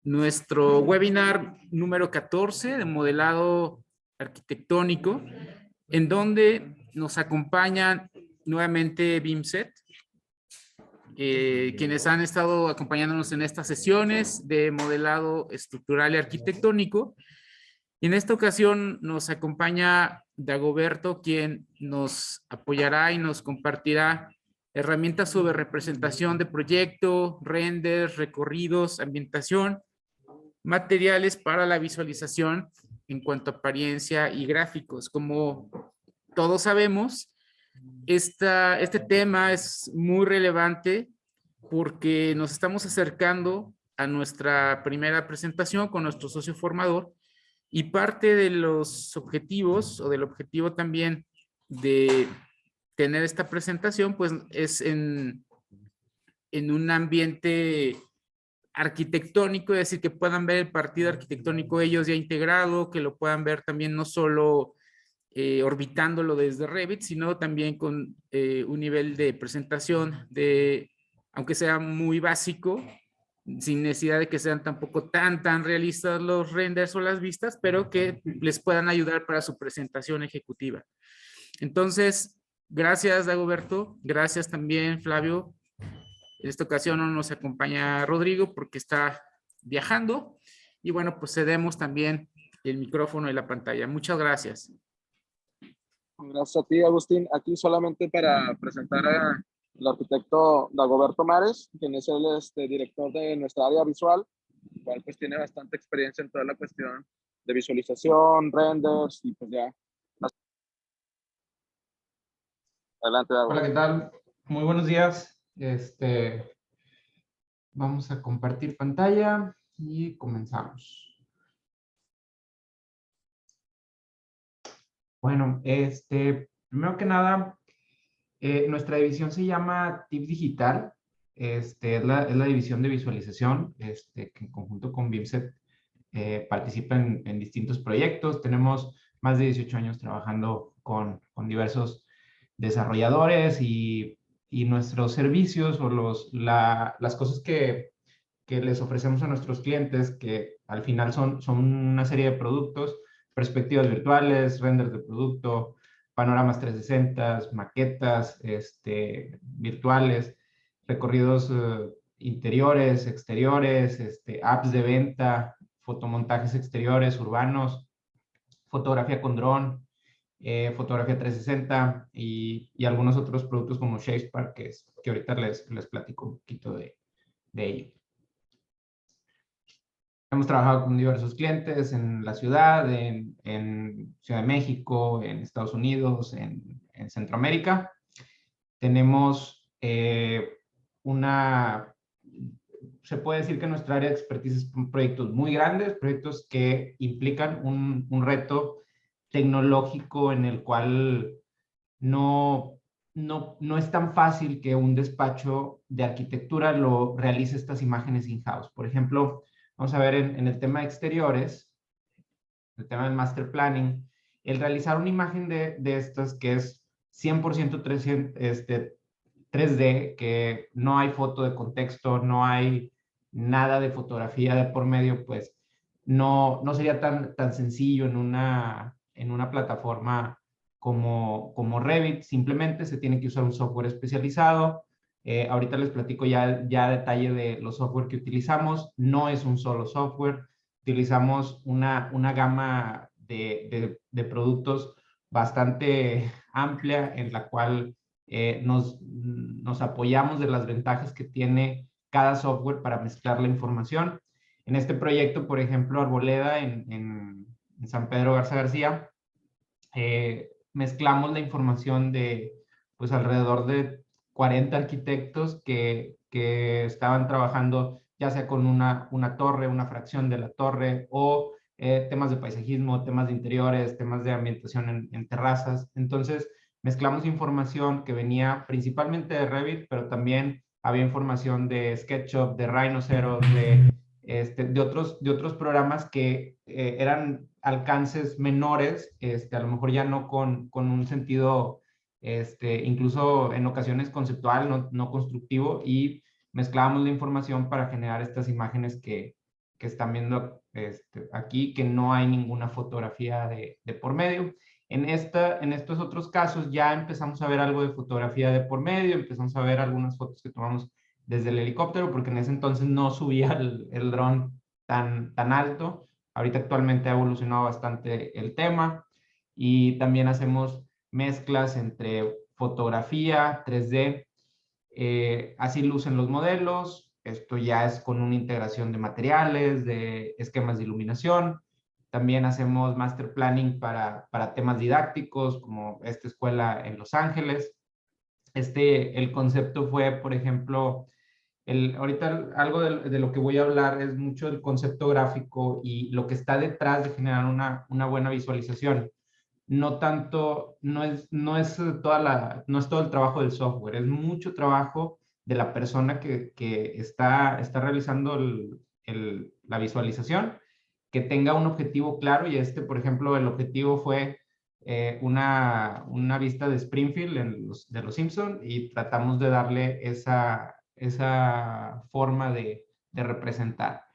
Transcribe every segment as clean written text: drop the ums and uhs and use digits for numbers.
nuestro webinar número 14 de modelado arquitectónico, en donde nos acompañan nuevamente BIMSET, quienes han estado acompañándonos en estas sesiones de modelado estructural y arquitectónico. Y en esta ocasión nos acompaña Dagoberto, quien nos apoyará y nos compartirá herramientas sobre representación de proyecto, renders, recorridos, ambientación, materiales para la visualización en cuanto a apariencia y gráficos. Como todos sabemos, este tema es muy relevante porque nos estamos acercando a nuestra primera presentación con nuestro socio formador, y parte de los objetivos o del objetivo también de tener esta presentación pues es en un ambiente arquitectónico, es decir, que puedan ver el partido arquitectónico ellos ya integrado, que lo puedan ver también no solo orbitándolo desde Revit, sino también con un nivel de presentación de, aunque sea muy básico, sin necesidad de que sean tampoco tan realistas los renders o las vistas, pero que les puedan ayudar para su presentación ejecutiva. Entonces, gracias Dagoberto, gracias también Flavio. En esta ocasión no nos acompaña Rodrigo porque está viajando, y bueno, pues cedemos también el micrófono y la pantalla. Muchas gracias. Gracias a ti, Agustín. Aquí solamente para presentar al arquitecto Dagoberto Mares, quien es el director de nuestra área visual, el cual pues tiene bastante experiencia en toda la cuestión de visualización, renders y pues ya. Adelante, Dago. Hola, ¿qué tal? Muy buenos días. Vamos a compartir pantalla y comenzamos. Bueno, primero que nada, nuestra división se llama TIP Digital. Es la división de visualización, que en conjunto con BIMSET participa en distintos proyectos. Tenemos más de 18 años trabajando con diversos desarrolladores, y nuestros servicios o las cosas que les ofrecemos a nuestros clientes, que al final son una serie de productos: perspectivas virtuales, renders de producto, panoramas 360, maquetas virtuales, recorridos interiores, exteriores, apps de venta, fotomontajes exteriores, urbanos, fotografía con dron, fotografía 360 y algunos otros productos como Shapespark, que ahorita les platico un poquito de ello. Hemos trabajado con diversos clientes en la ciudad, en Ciudad de México, en Estados Unidos, en Centroamérica. Tenemos se puede decir que nuestra área de expertise son proyectos muy grandes, proyectos que implican un reto tecnológico en el cual no es tan fácil que un despacho de arquitectura lo realice estas imágenes in-house. Por ejemplo, vamos a ver en el tema de exteriores, el tema del master planning, el realizar una imagen de estas que es 100% 3D, que no hay foto de contexto, no hay nada de fotografía de por medio, pues no sería tan sencillo en una plataforma como Revit. Simplemente se tiene que usar un software especializado. Ahorita les platico ya detalle de los software que utilizamos. No es un solo software, utilizamos una gama de productos bastante amplia, en la cual nos apoyamos de las ventajas que tiene cada software para mezclar la información. En este proyecto, por ejemplo, Arboleda en San Pedro Garza García, mezclamos la información de pues alrededor de 40 arquitectos que estaban trabajando ya sea con una torre, una fracción de la torre, o temas de paisajismo, temas de interiores, temas de ambientación en terrazas. Entonces mezclamos información que venía principalmente de Revit, pero también había información de SketchUp, de Rhino0, de otros programas que eran alcances menores, a lo mejor ya no con un sentido, incluso en ocasiones conceptual, no constructivo, y mezclábamos la información para generar estas imágenes que que están viendo aquí, que no hay ninguna fotografía de por medio. En estos otros casos ya empezamos a ver algo de fotografía de por medio, empezamos a ver algunas fotos que tomamos desde el helicóptero, porque en ese entonces no subía el dron tan alto. Ahorita actualmente ha evolucionado bastante el tema, y también hacemos mezclas entre fotografía, 3D, así lucen los modelos. Esto ya es con una integración de materiales, de esquemas de iluminación. También hacemos master planning para temas didácticos, como esta escuela en Los Ángeles. El concepto fue, por ejemplo, ahorita algo de lo que voy a hablar es mucho del concepto gráfico y lo que está detrás de generar una buena visualización. No tanto, no es todo el trabajo del software, es mucho trabajo de la persona que está realizando la visualización, que tenga un objetivo claro. Y por ejemplo, el objetivo fue una vista de Springfield de los Simpson, y tratamos de darle esa forma de representar.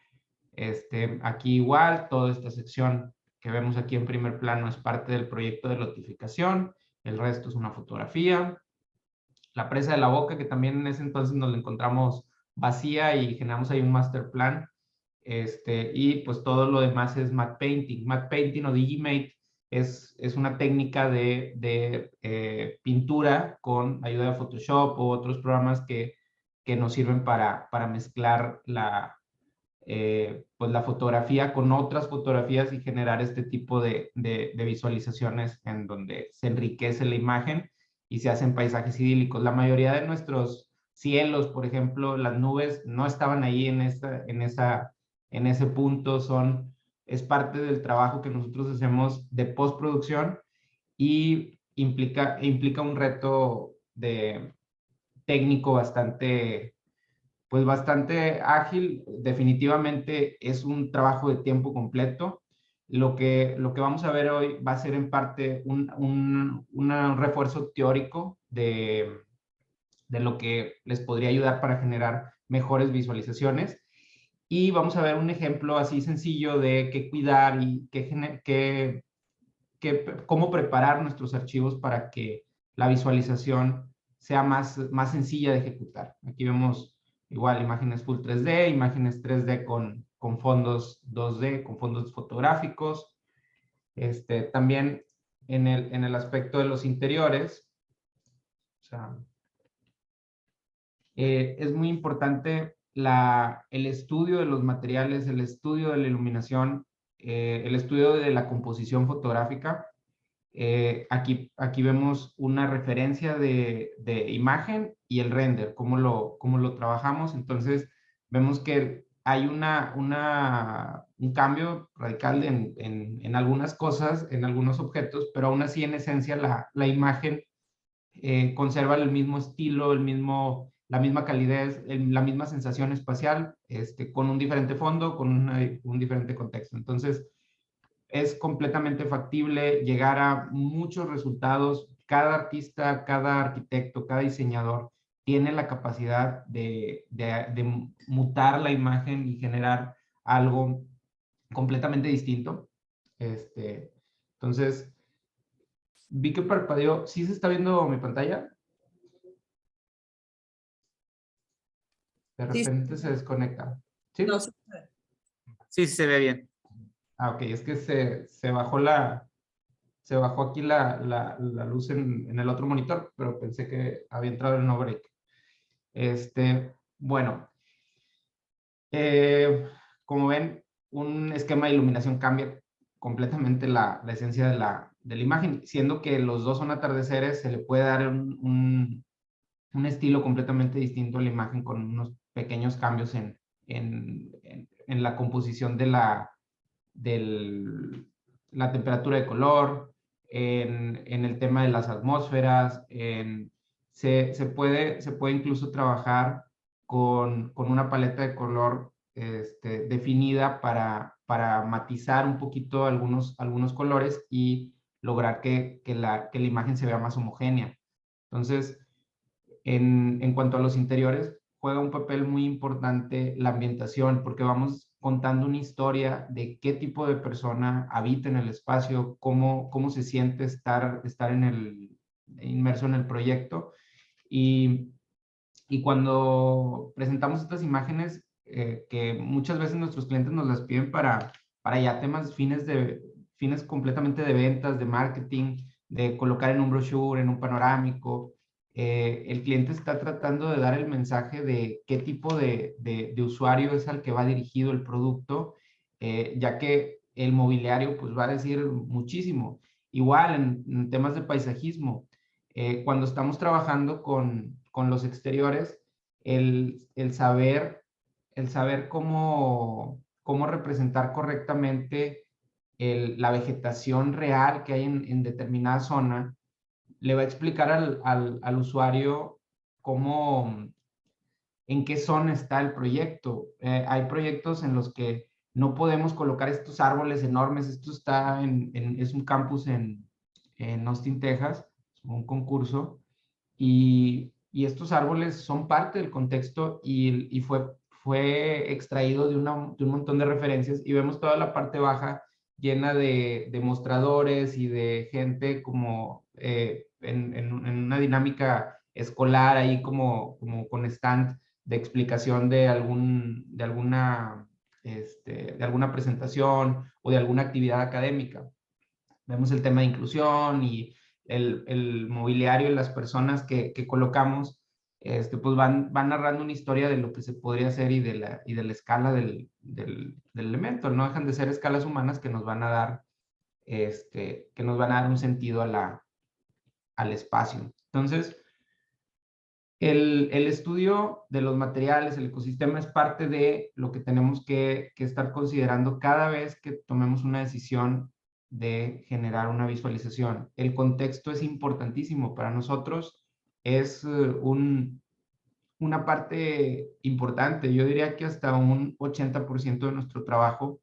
Aquí igual, toda esta sección que vemos aquí en primer plano es parte del proyecto de lotificación, el resto es una fotografía. La presa de la Boca, que también en ese entonces nos la encontramos vacía y generamos ahí un master plan. Y pues todo lo demás es matte painting. Matte painting o Digimate es una técnica de pintura con ayuda de Photoshop o otros programas que nos sirven para mezclar pues la fotografía con otras fotografías y generar este tipo de visualizaciones en donde se enriquece la imagen y se hacen paisajes idílicos. La mayoría de nuestros cielos, por ejemplo, las nubes no estaban ahí en ese punto. Es parte del trabajo que nosotros hacemos de postproducción, y implica un reto técnico bastante ágil. Definitivamente es un trabajo de tiempo completo. Lo que vamos a ver hoy va a ser en parte un refuerzo teórico de lo que les podría ayudar para generar mejores visualizaciones. Y vamos a ver un ejemplo así sencillo de qué cuidar y cómo preparar nuestros archivos para que la visualización sea más sencilla de ejecutar. Aquí vemos igual imágenes full 3D, imágenes 3D con fondos 2D, con fondos fotográficos. También en el aspecto de los interiores, o sea, es muy importante el estudio de los materiales, el estudio de la iluminación, el estudio de la composición fotográfica. Aquí vemos una referencia de imagen y el render, cómo lo trabajamos. Entonces vemos que hay un cambio radical en algunas cosas, en algunos objetos, pero aún así en esencia la imagen conserva el mismo estilo, la misma calidez, la misma sensación espacial, con un diferente fondo, con un diferente contexto. Entonces, es completamente factible llegar a muchos resultados. Cada artista, cada arquitecto, cada diseñador tiene la capacidad de mutar la imagen y generar algo completamente distinto. Entonces, vi que parpadeó. ¿Sí se está viendo mi pantalla? De repente se desconecta. ¿Sí? No, Sí, se ve bien. Ok, es que se bajó aquí la luz en el otro monitor, pero pensé que había entrado el no break. Bueno, como ven, un esquema de iluminación cambia completamente la esencia de la imagen. Siendo que los dos son atardeceres, se le puede dar un estilo completamente distinto a la imagen, con unos pequeños cambios en la composición de la temperatura de color, en el tema de las atmósferas. Se puede incluso trabajar con una paleta de color definida para matizar un poquito algunos colores y lograr que la imagen se vea más homogénea. Entonces, en cuanto a los interiores, juega un papel muy importante la ambientación, porque vamos contando una historia de qué tipo de persona habita en el espacio, cómo se siente estar inmerso en el proyecto. Y cuando presentamos estas imágenes, que muchas veces nuestros clientes nos las piden para ya temas fines completamente de ventas, de marketing, de colocar en un brochure, en un panorámico, el cliente está tratando de dar el mensaje de qué tipo de usuario es al que va dirigido el producto, ya que el mobiliario pues va a decir muchísimo. Igual en temas de paisajismo, cuando estamos trabajando con los exteriores, el saber cómo representar correctamente la vegetación real que hay en determinada zona, le va a explicar al usuario en qué zona está el proyecto. Hay proyectos en los que no podemos colocar estos árboles enormes. Esto está es un campus en Austin, Texas, un concurso, y estos árboles son parte del contexto y fue extraído de un montón de referencias, y vemos toda la parte baja llena de mostradores y de gente como en una dinámica escolar ahí como con stand de explicación de alguna presentación o de alguna actividad académica. Vemos el tema de inclusión y el mobiliario y las personas que colocamos, pues van narrando una historia de lo que se podría hacer y de la escala del elemento. No dejan de ser escalas humanas que nos van a dar, un sentido al espacio. Entonces, el estudio de los materiales, el ecosistema, es parte de lo que tenemos que estar considerando cada vez que tomemos una decisión de generar una visualización. El contexto es importantísimo para nosotros, es una parte importante. Yo diría que hasta un 80% de nuestro trabajo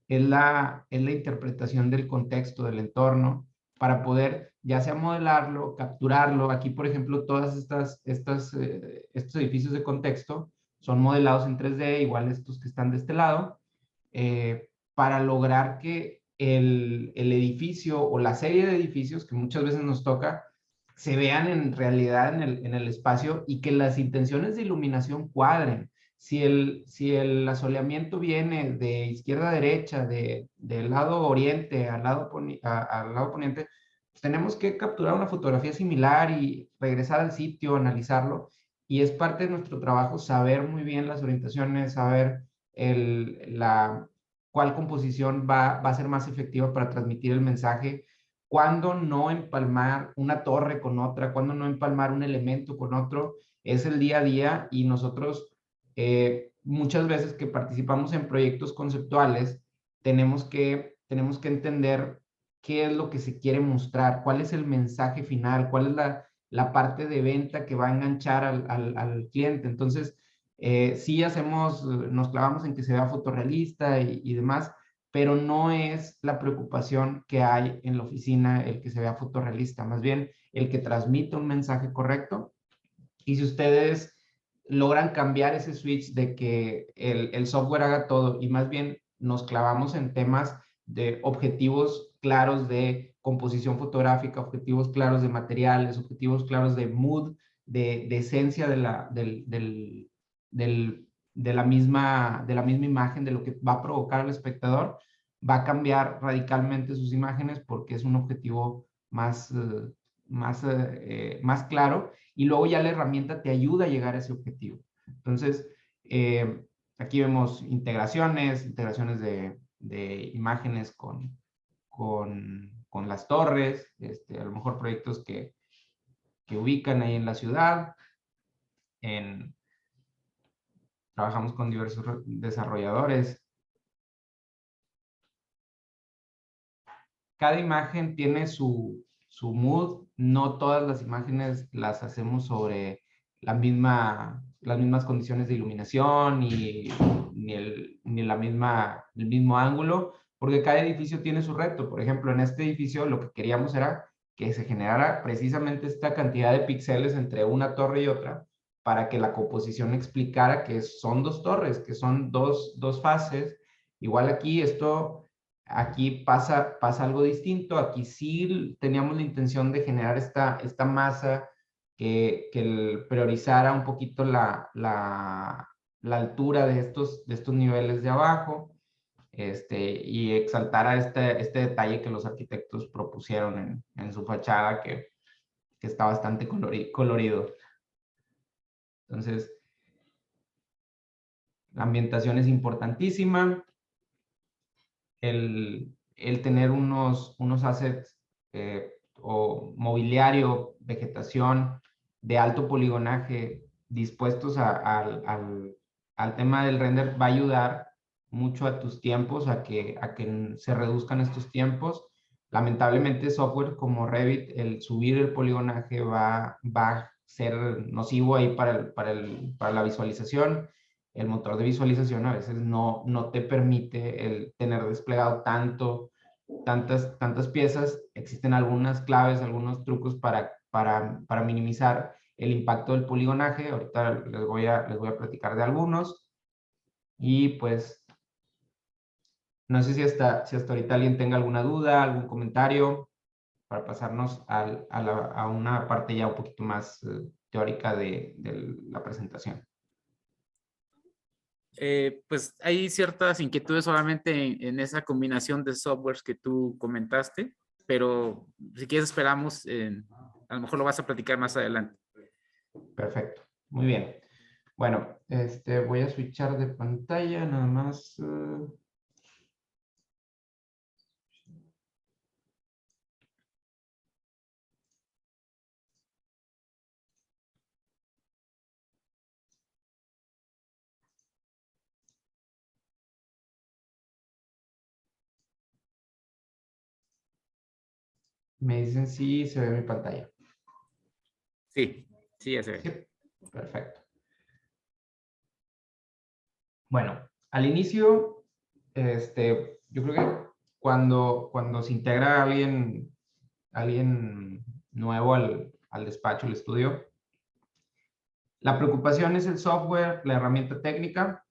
es la interpretación del contexto, del entorno, para poder ya sea modelarlo, capturarlo. Aquí, por ejemplo, todas estos edificios de contexto son modelados en 3D, igual estos que están de este lado, para lograr que el edificio o la serie de edificios que muchas veces nos toca se vean en realidad en el espacio, y que las intenciones de iluminación cuadren. Si el asoleamiento viene de izquierda a derecha, del lado oriente al lado poniente, pues tenemos que capturar una fotografía similar y regresar al sitio, analizarlo. Y es parte de nuestro trabajo saber muy bien las orientaciones, saber cuál composición va a ser más efectiva para transmitir el mensaje, cuándo no empalmar una torre con otra, cuándo no empalmar un elemento con otro. Es el día a día, y nosotros muchas veces que participamos en proyectos conceptuales, tenemos que entender qué es lo que se quiere mostrar, cuál es el mensaje final, cuál es la parte de venta que va a enganchar al cliente. Entonces, sí nos clavamos en que se vea fotorrealista y demás, pero no es la preocupación que hay en la oficina el que se vea fotorrealista, más bien el que transmita un mensaje correcto. Y si ustedes logran cambiar ese switch de que el software haga todo, y más bien nos clavamos en temas de objetivos claros de composición fotográfica, objetivos claros de materiales, objetivos claros de mood, de esencia de la misma imagen, de lo que va a provocar al espectador, va a cambiar radicalmente sus imágenes, porque es un objetivo más claro, y luego ya la herramienta te ayuda a llegar a ese objetivo. Entonces, aquí vemos integraciones de imágenes con las torres, a lo mejor proyectos que ubican ahí en la ciudad. Trabajamos con diversos desarrolladores. Cada imagen tiene su mood. No todas las imágenes las hacemos sobre las mismas condiciones de iluminación ni el mismo ángulo, porque cada edificio tiene su reto. Por ejemplo, en este edificio lo que queríamos era que se generara precisamente esta cantidad de píxeles entre una torre y otra, para que la composición explicara que son dos torres, que son dos fases. Igual aquí pasa algo distinto. Aquí sí teníamos la intención de generar esta masa que priorizara un poquito la altura de estos niveles de abajo, y exaltara este detalle que los arquitectos propusieron en su fachada, que está bastante colorido. Entonces, la ambientación es importantísima. El tener unos assets o mobiliario, vegetación de alto poligonaje dispuestos al tema del render va a ayudar mucho a tus tiempos, a que se reduzcan estos tiempos. Lamentablemente, software como Revit, el subir el poligonaje va a ser nocivo ahí para la visualización. El motor de visualización a veces no te permite el tener desplegado tantas piezas. Existen algunas claves, algunos trucos para minimizar el impacto del poligonaje. Ahorita les voy a platicar de algunos. Y pues, no sé si hasta ahorita alguien tenga alguna duda, algún comentario, para pasarnos a una parte ya un poquito más teórica de la presentación. Pues hay ciertas inquietudes solamente en esa combinación de softwares que tú comentaste, pero si quieres esperamos, a lo mejor lo vas a platicar más adelante. Perfecto, muy bien. Bueno, voy a switchar de pantalla nada más. Me dicen si se ve mi pantalla. Sí, sí, ya se ve. Sí, perfecto. Bueno, al inicio, yo creo que cuando se integra alguien nuevo al despacho, al estudio, la preocupación es el software, la herramienta técnica.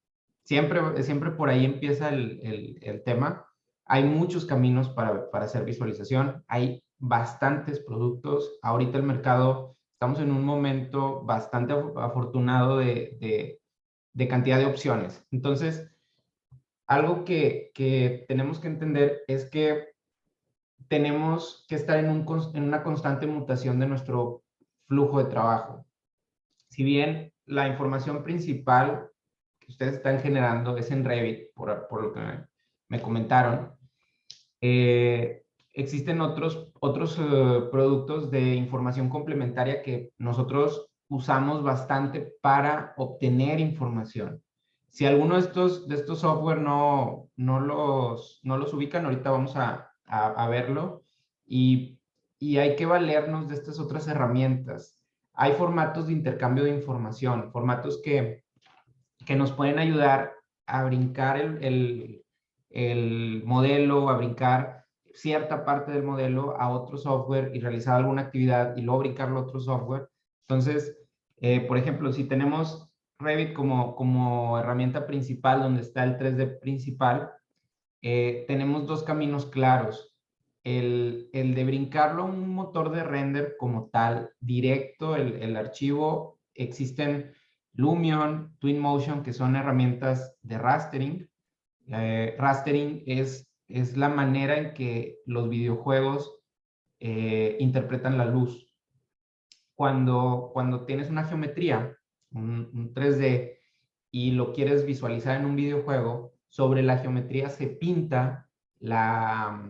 Siempre por ahí empieza el tema. Hay muchos caminos para hacer visualización. Hay bastantes productos. Ahorita el mercado, estamos en un momento bastante afortunado de cantidad de opciones. Entonces, algo que tenemos que entender es que tenemos que estar en una constante mutación de nuestro flujo de trabajo. Si bien la información principal que ustedes están generando es en Revit, por lo que me comentaron, existen otros productos de información complementaria que nosotros usamos bastante para obtener información. Si alguno de estos software no los ubican, ahorita vamos a verlo, y hay que valernos de estas otras herramientas. Hay formatos de intercambio de información, formatos que nos pueden ayudar a brincar el modelo, a brincar cierta parte del modelo a otro software y realizar alguna actividad y luego brincarlo a otro software. Entonces, por ejemplo, si tenemos Revit como herramienta principal, donde está el 3D principal, tenemos dos caminos claros. El de brincarlo a un motor de render como tal, directo, el archivo. Existen Lumion, Twinmotion, que son herramientas de rastering. Rastering es la manera en que los videojuegos interpretan la luz. Cuando tienes una geometría, un 3D, y lo quieres visualizar en un videojuego, sobre la geometría se pinta la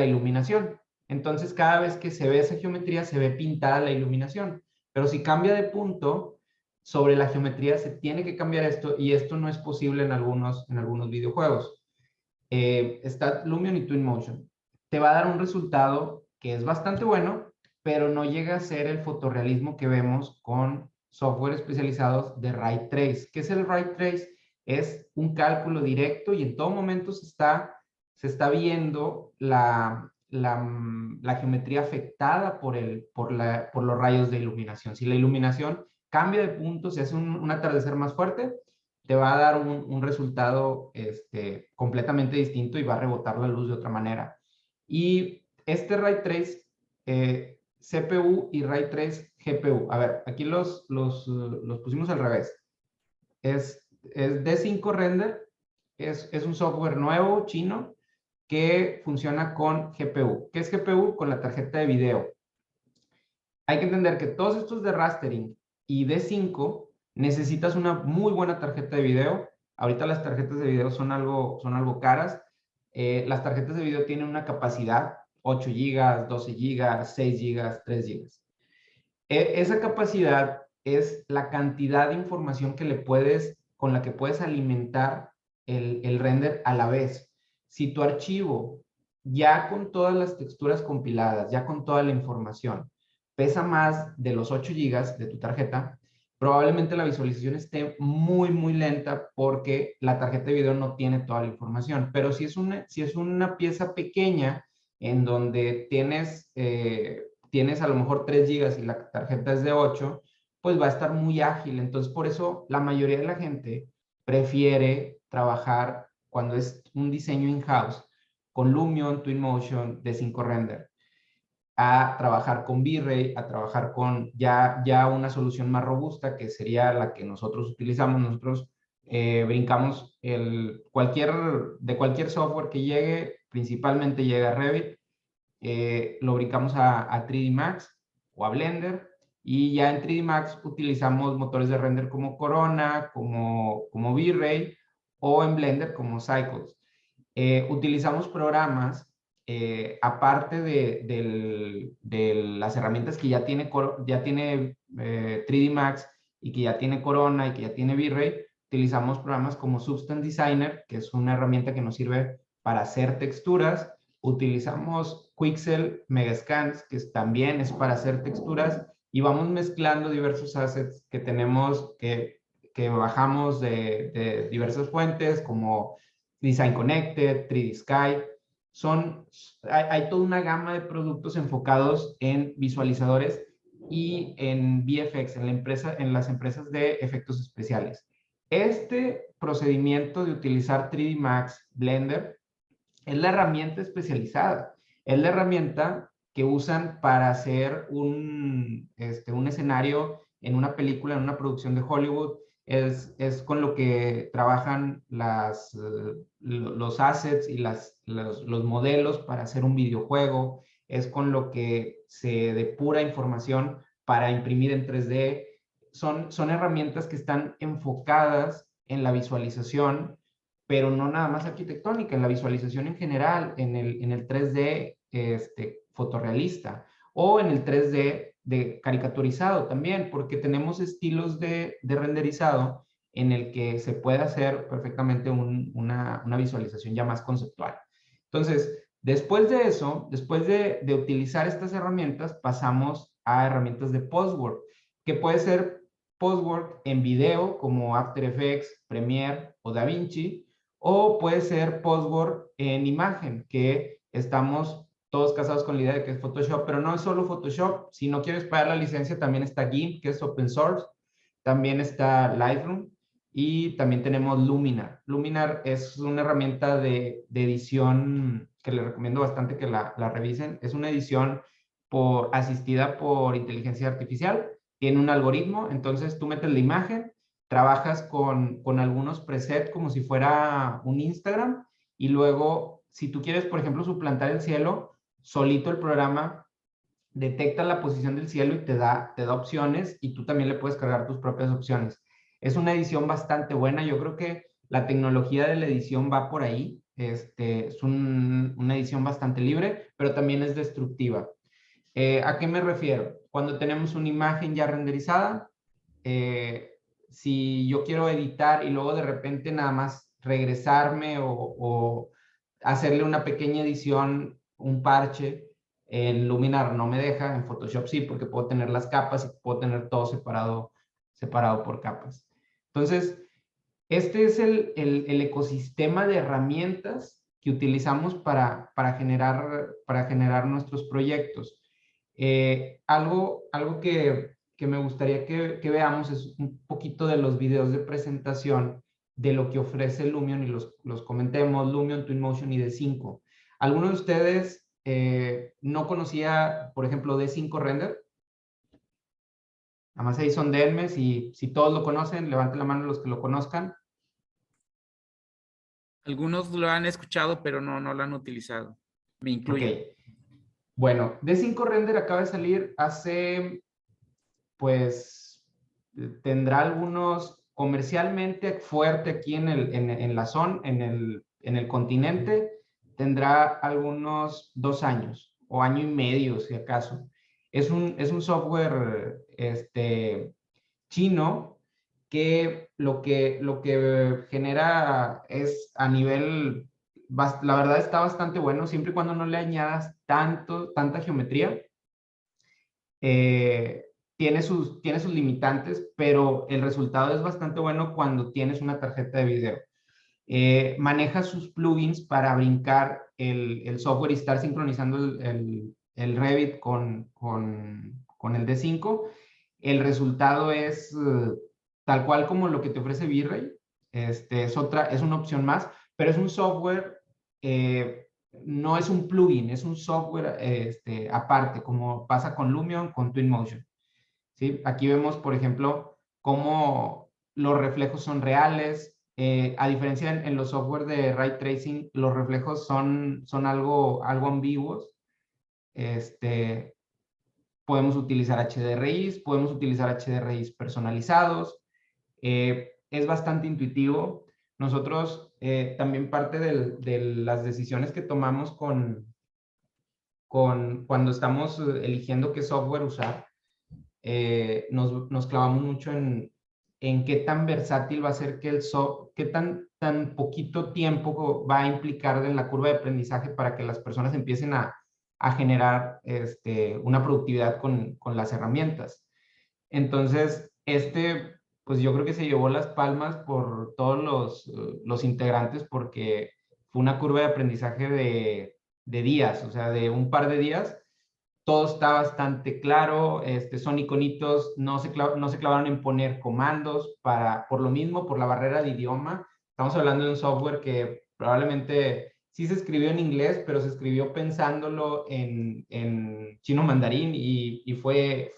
iluminación. Entonces, cada vez que se ve esa geometría, se ve pintada la iluminación. Pero si cambia de punto, sobre la geometría se tiene que cambiar esto, y esto no es posible en algunos videojuegos. Está Lumion y Twinmotion. Te va a dar un resultado que es bastante bueno, pero no llega a ser el fotorrealismo que vemos con software especializados de Ray Trace. ¿Qué es el Ray Trace? Es un cálculo directo y en todo momento se está viendo la geometría afectada por los rayos de iluminación. Si la iluminación cambia de punto, se hace un atardecer más fuerte, te va a dar un resultado completamente distinto y va a rebotar la luz de otra manera. Y este Ray Trace, CPU y Ray Trace GPU. A ver, aquí los pusimos al revés. Es D5 Render, es un software nuevo, chino, que funciona con GPU. ¿Qué es GPU? Con la tarjeta de video. Hay que entender que todos estos de rastering y D5 necesitas una muy buena tarjeta de video. Ahorita las tarjetas de video son algo caras. Las tarjetas de video tienen una capacidad, 8 GB, 12 GB, 6 GB, 3 GB. Esa capacidad es la cantidad de información con la que puedes alimentar el render a la vez. Si tu archivo, ya con todas las texturas compiladas, ya con toda la información, pesa más de los 8 GB de tu tarjeta, probablemente la visualización esté muy, muy lenta porque la tarjeta de video no tiene toda la información. Pero si es una pieza pequeña en donde tienes a lo mejor 3 GB y la tarjeta es de 8, pues va a estar muy ágil. Entonces, por eso la mayoría de la gente prefiere trabajar cuando es un diseño in-house con Lumion, Twinmotion, D5 Render, a trabajar con V-Ray, a trabajar con ya una solución más robusta, que sería la que nosotros utilizamos. Nosotros brincamos de cualquier software que llegue, principalmente llega Revit, lo brincamos a 3D Max o a Blender, y ya en 3D Max utilizamos motores de render como Corona, como V-Ray, o en Blender como Cycles. Utilizamos programas, aparte de las herramientas que ya tiene 3D Max y que ya tiene Corona y que ya tiene V-Ray, utilizamos programas como Substance Designer, que es una herramienta que nos sirve para hacer texturas. Utilizamos Quixel Megascans, que también es para hacer texturas, y vamos mezclando diversos assets que tenemos, que bajamos de diversas fuentes, como Design Connected, 3D Sky. Hay toda una gama de productos enfocados en visualizadores y en VFX, en las empresas de efectos especiales. Este procedimiento de utilizar 3D Max, Blender, es la herramienta especializada, es la herramienta que usan para hacer un escenario en una película, en una producción de Hollywood. Es con lo que trabajan los assets y los modelos para hacer un videojuego. Es con lo que se depura información para imprimir en 3D. Son herramientas que están enfocadas en la visualización, pero no nada más arquitectónica, en la visualización en general, en el 3D fotorrealista, o en el 3D de caricaturizado también, porque tenemos estilos de renderizado en el que se puede hacer perfectamente una visualización ya más conceptual. Entonces, después de eso, después de utilizar estas herramientas, pasamos a herramientas de post-work, que puede ser post-work en video como After Effects, Premiere o DaVinci, o puede ser post-work en imagen, que estamos todos casados con la idea de que es Photoshop, pero no es solo Photoshop. Si no quieres pagar la licencia, también está GIMP, que es open source, también está Lightroom, y también tenemos Luminar. Luminar es una herramienta de edición que les recomiendo bastante que la revisen. Es una edición asistida por inteligencia artificial. Tiene un algoritmo, entonces tú metes la imagen, trabajas con algunos presets como si fuera un Instagram, y luego, si tú quieres, por ejemplo, suplantar el cielo, solito el programa detecta la posición del cielo y te da opciones, y tú también le puedes cargar tus propias opciones. Es una edición bastante buena. Yo creo que la tecnología de la edición va por ahí. Es una edición bastante libre, pero también es destructiva. ¿A qué me refiero? Cuando tenemos una imagen ya renderizada, si yo quiero editar y luego de repente nada más regresarme o hacerle una pequeña edición, un parche, en Luminar no me deja, en Photoshop sí, porque puedo tener las capas y puedo tener todo separado por capas. Entonces, este es el ecosistema de herramientas que utilizamos para generar nuestros proyectos. Algo que que me gustaría que veamos es un poquito de los videos de presentación de lo que ofrece Lumion y los comentemos, Lumion, Twinmotion y D5. ¿Alguno de ustedes no conocía, por ejemplo, D5 Render? Nada más ahí sondéenme, si todos lo conocen, levanten la mano los que lo conozcan. Algunos lo han escuchado, pero no lo han utilizado. Me incluyo. Ok. Bueno, D5 Render acaba de salir hace, pues, tendrá algunos comercialmente fuerte aquí en la zona, en el continente, tendrá algunos 2 años o año y medio, si acaso. Es un software chino que lo que genera es a nivel, la verdad está bastante bueno, siempre y cuando no le añadas tanta geometría. Tiene sus limitantes, pero el resultado es bastante bueno cuando tienes una tarjeta de video. Maneja sus plugins para brincar el software y estar sincronizando el Revit con el D5. El resultado es tal cual como lo que te ofrece V-Ray. Es una opción más, pero es un software, no es un plugin, es un software aparte, como pasa con Lumion, con Twinmotion. ¿Sí? Aquí vemos, por ejemplo, cómo los reflejos son reales. A diferencia en los software de Ray Tracing, los reflejos son algo ambiguos. Podemos utilizar HDRIs, podemos utilizar HDRIs personalizados. Es bastante intuitivo. Nosotros también parte de las decisiones que tomamos cuando estamos eligiendo qué software usar, nos clavamos mucho en qué tan versátil va a ser qué tan poquito tiempo va a implicar en la curva de aprendizaje para que las personas empiecen a generar una productividad con las herramientas. Entonces, pues yo creo que se llevó las palmas por todos los integrantes porque fue una curva de aprendizaje de días, o sea, de un par de días. Todo está bastante claro, son iconitos, no se clavaron en poner comandos por lo mismo, por la barrera de idioma. Estamos hablando de un software que probablemente sí se escribió en inglés, pero se escribió pensándolo en chino mandarín y fue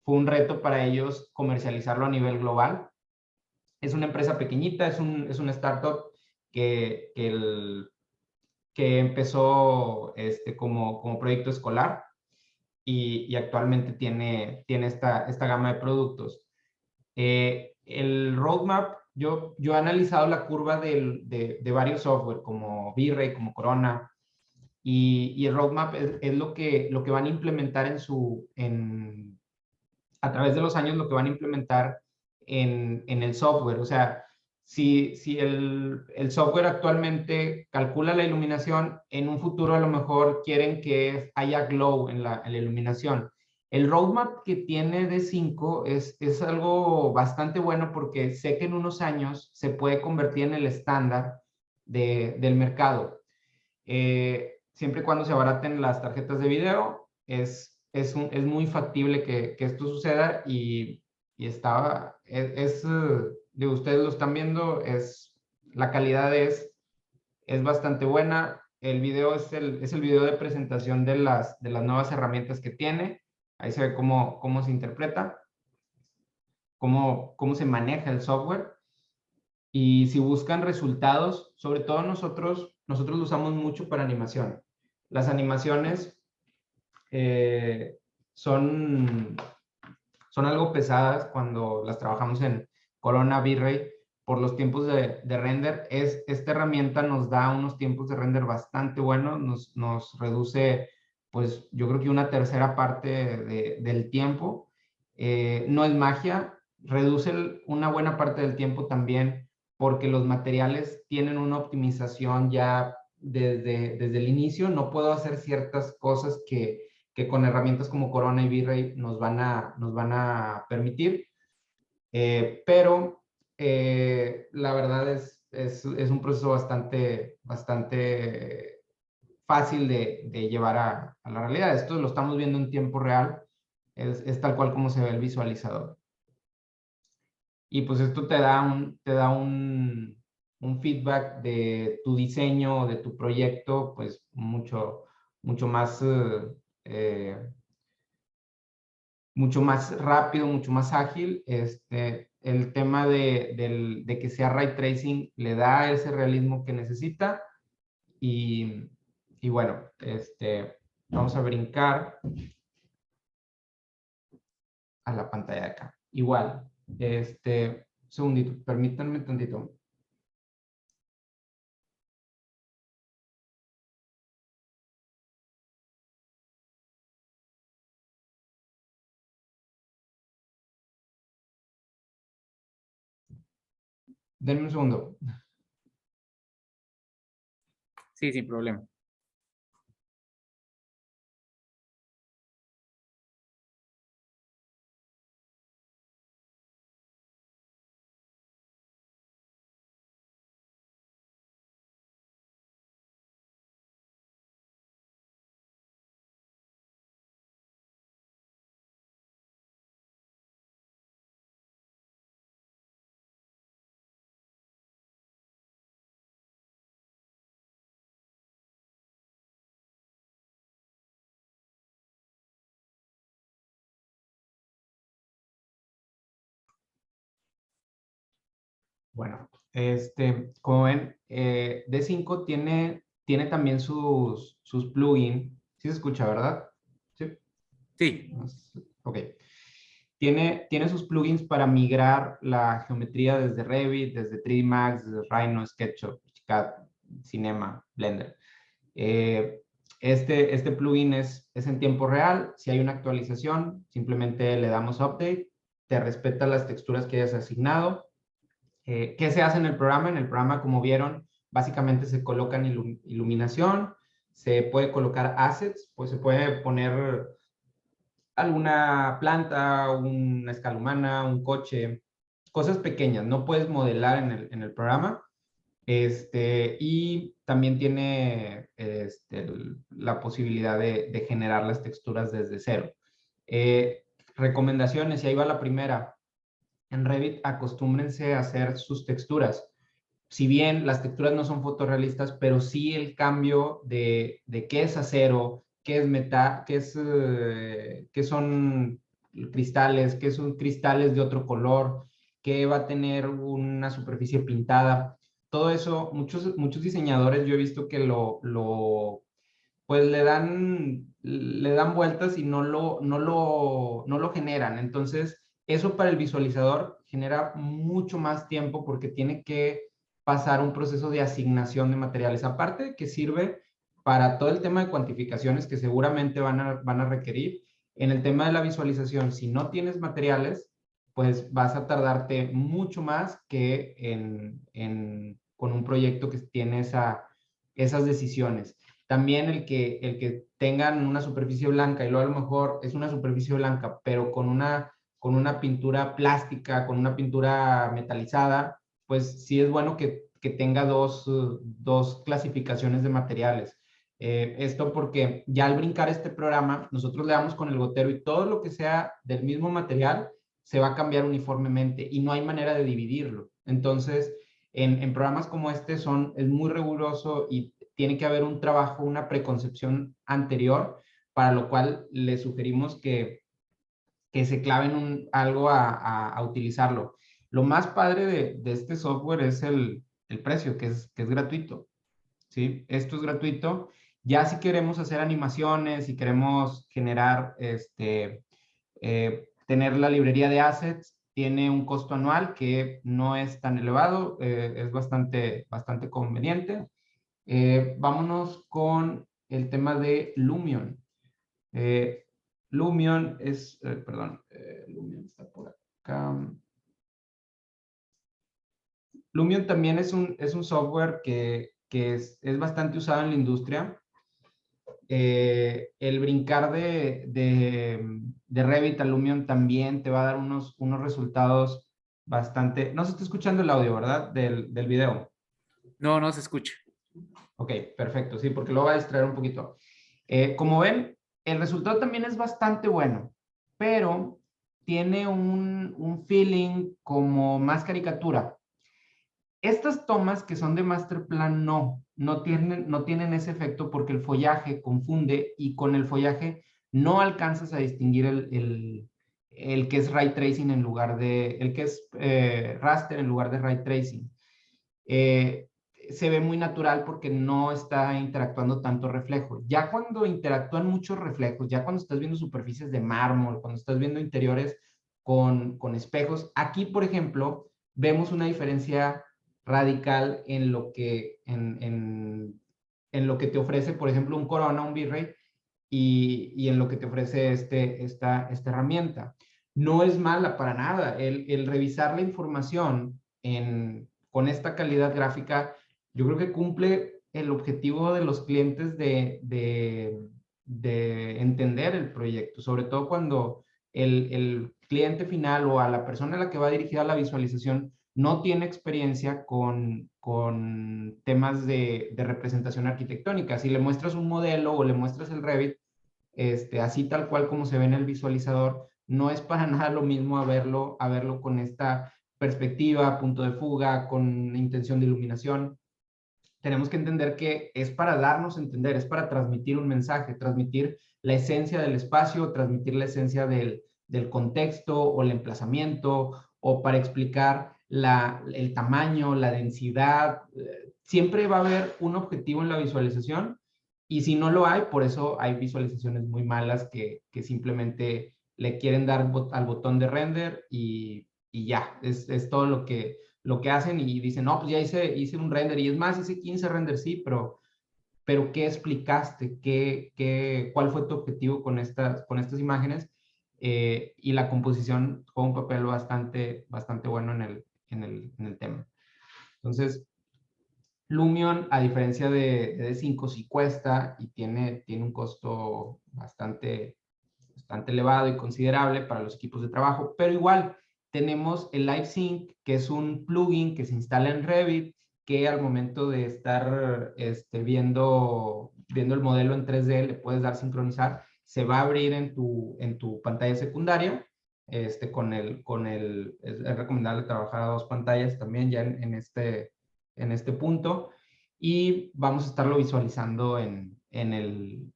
un reto para ellos comercializarlo a nivel global. Es una empresa pequeñita, es una startup que empezó como proyecto escolar y actualmente tiene esta gama de productos. El roadmap, yo he analizado la curva de varios software como V-Ray, como Corona, y el roadmap es lo que van a implementar a través de los años, lo que van a implementar en el software. O sea, si el software actualmente calcula la iluminación, en un futuro a lo mejor quieren que haya glow en la iluminación. El roadmap que tiene D5 es algo bastante bueno porque sé que en unos años se puede convertir en el estándar del mercado. Siempre y cuando se abaraten las tarjetas de video, es muy factible que esto suceda y de ustedes lo están viendo, la calidad es bastante buena. El video es el video de presentación de las nuevas herramientas que tiene. Ahí se ve cómo se interpreta, cómo se maneja el software. Y si buscan resultados, sobre todo nosotros lo usamos mucho para animación. Las animaciones son algo pesadas cuando las trabajamos en Corona, V-Ray, por los tiempos de render. Esta herramienta nos da unos tiempos de render bastante buenos, nos reduce, pues yo creo que una tercera parte del tiempo. No es magia, reduce una buena parte del tiempo también porque los materiales tienen una optimización ya desde el inicio. No puedo hacer ciertas cosas que con herramientas como Corona y V-Ray nos van a permitir. Pero la verdad es un proceso bastante fácil de llevar a la realidad. Esto lo estamos viendo en tiempo real. Es tal cual como se ve el visualizador. Y pues esto te da un feedback de tu diseño, de tu proyecto, pues mucho más, mucho más rápido, mucho más ágil. El tema de que sea ray tracing le da ese realismo que necesita. Y bueno, vamos a brincar a la pantalla de acá. Igual, segundito, permítanme tantito. Denme un segundo. Sí, sin problema. Bueno, como ven, D5 tiene también sus plugins. Sí se escucha, ¿verdad? Sí. Sí, Ok. Tiene sus plugins para migrar la geometría desde Revit, desde 3D Max, desde Rhino, SketchUp, CAD, Cinema, Blender. Este plugin es en tiempo real. Si hay una actualización, simplemente le damos update, te respeta las texturas que hayas asignado. ¿Qué se hace en el programa? En el programa, como vieron, básicamente se colocan iluminación, se puede colocar assets, pues se puede poner alguna planta, una escala humana, un coche, cosas pequeñas. No puedes modelar en el programa. Y también tiene la posibilidad de generar las texturas desde cero. Recomendaciones, y ahí va la primera. En Revit, acostúmbrense a hacer sus texturas. Si bien las texturas no son fotorrealistas, pero sí el cambio de qué es acero, qué es metal, qué son cristales, qué son cristales de otro color, qué va a tener una superficie pintada. Todo eso, muchos diseñadores yo he visto que pues le dan vueltas y no lo generan. Entonces, eso para el visualizador genera mucho más tiempo porque tiene que pasar un proceso de asignación de materiales. Aparte que sirve para todo el tema de cuantificaciones que seguramente van a requerir. En el tema de la visualización, si no tienes materiales, pues vas a tardarte mucho más que con un proyecto que tiene esas decisiones. También el que tengan una superficie blanca y luego a lo mejor es una superficie blanca, pero con una pintura plástica, con una pintura metalizada, pues sí es bueno que tenga dos clasificaciones de materiales. Esto porque ya al brincar este programa, nosotros le damos con el gotero y todo lo que sea del mismo material se va a cambiar uniformemente y no hay manera de dividirlo. Entonces, en programas como este es muy riguroso y tiene que haber un trabajo, una preconcepción anterior, para lo cual le sugerimos que se claven algo a utilizarlo. Lo más padre de este software es el precio, que es gratuito. ¿Sí? Esto es gratuito. Ya si queremos hacer animaciones, si queremos generar, tener la librería de assets, tiene un costo anual que no es tan elevado, es bastante conveniente. Vámonos con el tema de Lumion. Lumion Lumion está por acá. Lumion también es un software que es bastante usado en la industria. El brincar de Revit a Lumion también te va a dar unos resultados bastante... No se está escuchando el audio, ¿verdad? Del video. no se escucha. Ok, perfecto, sí, porque lo va a distraer un poquito. Como ven, el resultado también es bastante bueno. pero tiene un feeling como más caricatura. Estas tomas que son de master plan no tienen ese efecto porque el follaje confunde y con el follaje no alcanzas a distinguir el que es ray tracing en lugar de, el que es raster en lugar de ray tracing. Se ve muy natural porque no está interactuando tanto reflejo. Ya cuando interactúan muchos reflejos, ya cuando estás viendo superficies de mármol, cuando estás viendo interiores con espejos, aquí, por ejemplo, vemos una diferencia radical en lo que, en lo que te ofrece, por ejemplo, un Corona, un V-Ray, y en lo que te ofrece esta herramienta. No es mala para nada. El revisar la información con esta calidad gráfica, yo creo que cumple el objetivo de los clientes de entender el proyecto, sobre todo cuando el cliente final o a la persona a la que va dirigida la visualización no tiene experiencia con temas de representación arquitectónica. Si le muestras un modelo o le muestras el Revit, así tal cual como se ve en el visualizador, no es para nada lo mismo a verlo con esta perspectiva, punto de fuga, con intención de iluminación. Tenemos que entender que es para darnos a entender, es para transmitir un mensaje, transmitir la esencia del espacio, transmitir la esencia del contexto o el emplazamiento, o para explicar el tamaño, la densidad. Siempre va a haber un objetivo en la visualización, y si no lo hay, por eso hay visualizaciones muy malas que simplemente le quieren dar al botón de render y ya, es todo lo que hacen, y dicen, no, pues ya hice un render, y es más, hice 15 renders, sí, pero ¿qué explicaste? ¿Cuál fue tu objetivo con estas imágenes? Y la composición juega un papel bastante bueno en el tema. Entonces, Lumion, a diferencia de D5, sí cuesta y tiene un costo bastante elevado y considerable para los equipos de trabajo, pero igual tenemos el LiveSync, que es un plugin que se instala en Revit, que al momento de estar viendo el modelo en 3D, le puedes dar sincronizar, se va a abrir en tu pantalla secundaria. Es recomendable trabajar a 2 pantallas también ya en este punto, y vamos a estarlo visualizando en el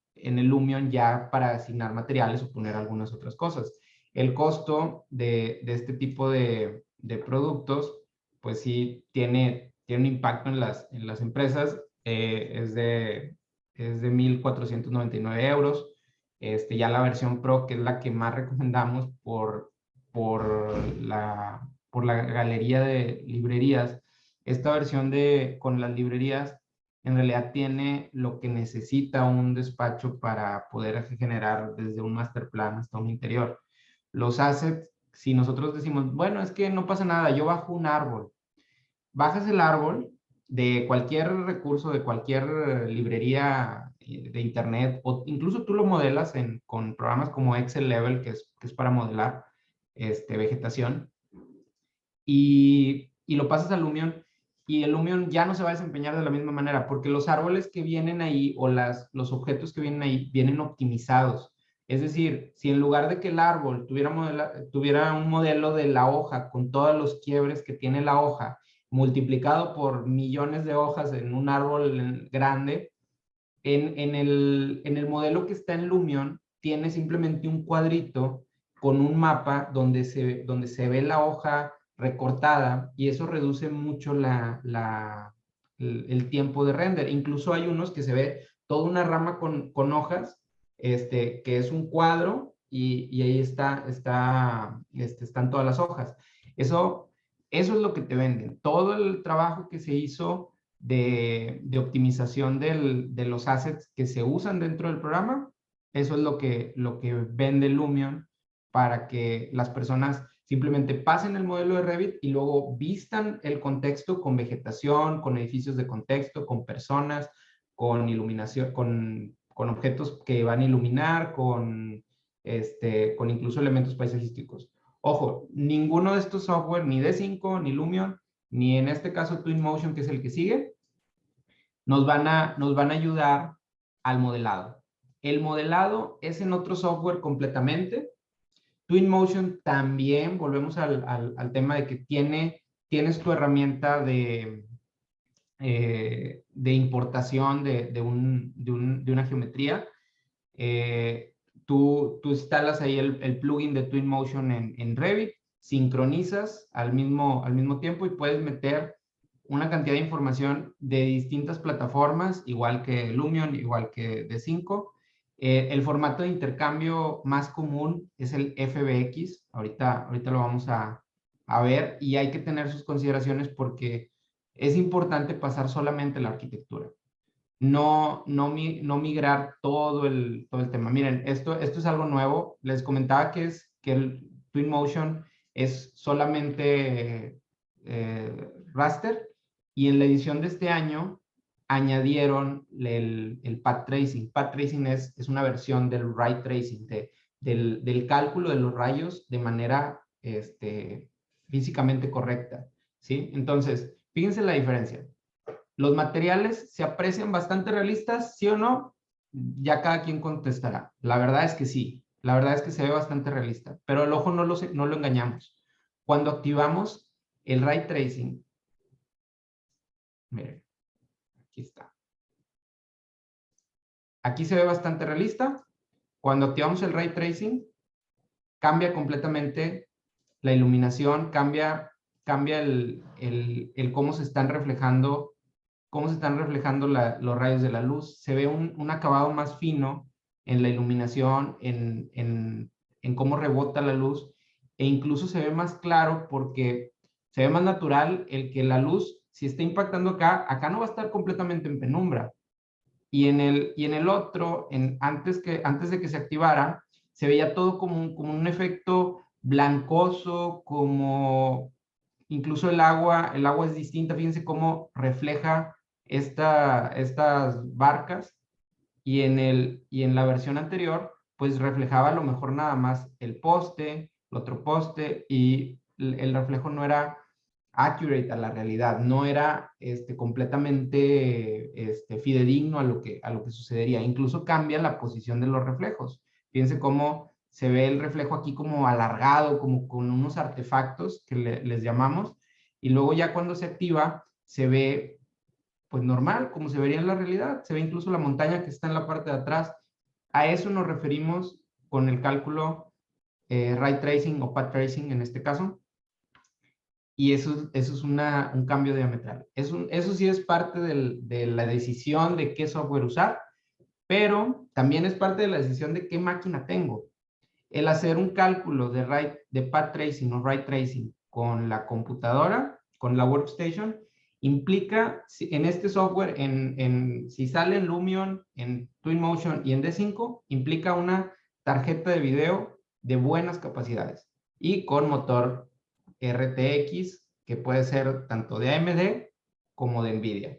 Lumion ya para asignar materiales o poner algunas otras cosas. El costo de este tipo de productos, pues sí tiene un impacto en las empresas. Es de 1,499 euros. Ya la versión Pro, que es la que más recomendamos por la galería de librerías. Esta versión con las librerías en realidad tiene lo que necesita un despacho para poder generar desde un master plan hasta un interior. Los assets, si nosotros decimos, bueno, es que no pasa nada, yo bajo un árbol. Bajas el árbol de cualquier recurso, de cualquier librería de internet, o incluso tú lo modelas con programas como Excel Level, que es para modelar vegetación, y lo pasas a Lumion, y el Lumion ya no se va a desempeñar de la misma manera, porque los árboles que vienen ahí o los objetos que vienen ahí vienen optimizados. Es decir, si en lugar de que el árbol tuviera un modelo de la hoja con todos los quiebres que tiene la hoja, multiplicado por millones de hojas en un árbol grande, en el modelo que está en Lumion tiene simplemente un cuadrito con un mapa donde se ve la hoja recortada, y eso reduce mucho el tiempo de render. Incluso hay unos que se ve toda una rama con hojas, que es un cuadro, y ahí están todas las hojas. Eso es lo que te venden. Todo el trabajo que se hizo de optimización de los assets que se usan dentro del programa, eso es lo que vende Lumion, para que las personas simplemente pasen el modelo de Revit y luego vistan el contexto con vegetación, con edificios de contexto, con personas, con iluminación, con objetos que van a iluminar, con incluso elementos paisajísticos. Ojo, ninguno de estos software, ni D5, ni Lumion, ni en este caso Twinmotion, que es el que sigue, nos van a ayudar al modelado. El modelado es en otro software completamente. Twinmotion también, volvemos al tema de que tienes tu herramienta de importación de una geometría. Tú instalas ahí el plugin de Twinmotion en Revit, sincronizas al mismo tiempo y puedes meter una cantidad de información de distintas plataformas, igual que Lumion, igual que D5. El formato de intercambio más común es el FBX. Ahorita lo vamos a ver, y hay que tener sus consideraciones porque es importante pasar solamente la arquitectura. No migrar todo el tema. Miren, esto es algo nuevo. Les comentaba que el Twinmotion es solamente raster, y en la edición de este año añadieron el path tracing. Path tracing es una versión del ray tracing, del cálculo de los rayos de manera físicamente correcta, ¿sí? Entonces, fíjense la diferencia. ¿Los materiales se aprecian bastante realistas, sí o no? Ya cada quien contestará. La verdad es que sí. La verdad es que se ve bastante realista, pero el ojo no lo engañamos. Cuando activamos el ray tracing, miren, aquí está. Aquí se ve bastante realista. Cuando activamos el ray tracing, cambia completamente la iluminación, cambia el cómo se están reflejando los rayos de la luz. Se ve un acabado más fino en la iluminación, en cómo rebota la luz, e incluso se ve más claro porque se ve más natural el que la luz, si está impactando acá no va a estar completamente en penumbra. Y en el otro, antes de que se activara, se veía todo como un efecto blancoso, como incluso el agua es distinta. Fíjense cómo refleja estas barcas, y en la versión anterior, pues reflejaba a lo mejor nada más el poste, el otro poste, y el reflejo no era accurate a la realidad, no era completamente fidedigno a lo que sucedería. Incluso cambia la posición de los reflejos. Fíjense cómo se ve el reflejo aquí como alargado, como con unos artefactos que les llamamos, y luego ya cuando se activa, se ve pues normal, como se vería en la realidad. Se ve incluso la montaña que está en la parte de atrás. A eso nos referimos con el cálculo ray tracing o path tracing en este caso. Y eso es un cambio diametral. Eso sí es parte de la decisión de qué software usar, pero también es parte de la decisión de qué máquina tengo. El hacer un cálculo de path tracing o ray tracing con la computadora, con la workstation, implica, en este software, si sale en Lumion, en Twinmotion y en D5, implica una tarjeta de video de buenas capacidades y con motor RTX, que puede ser tanto de AMD como de NVIDIA.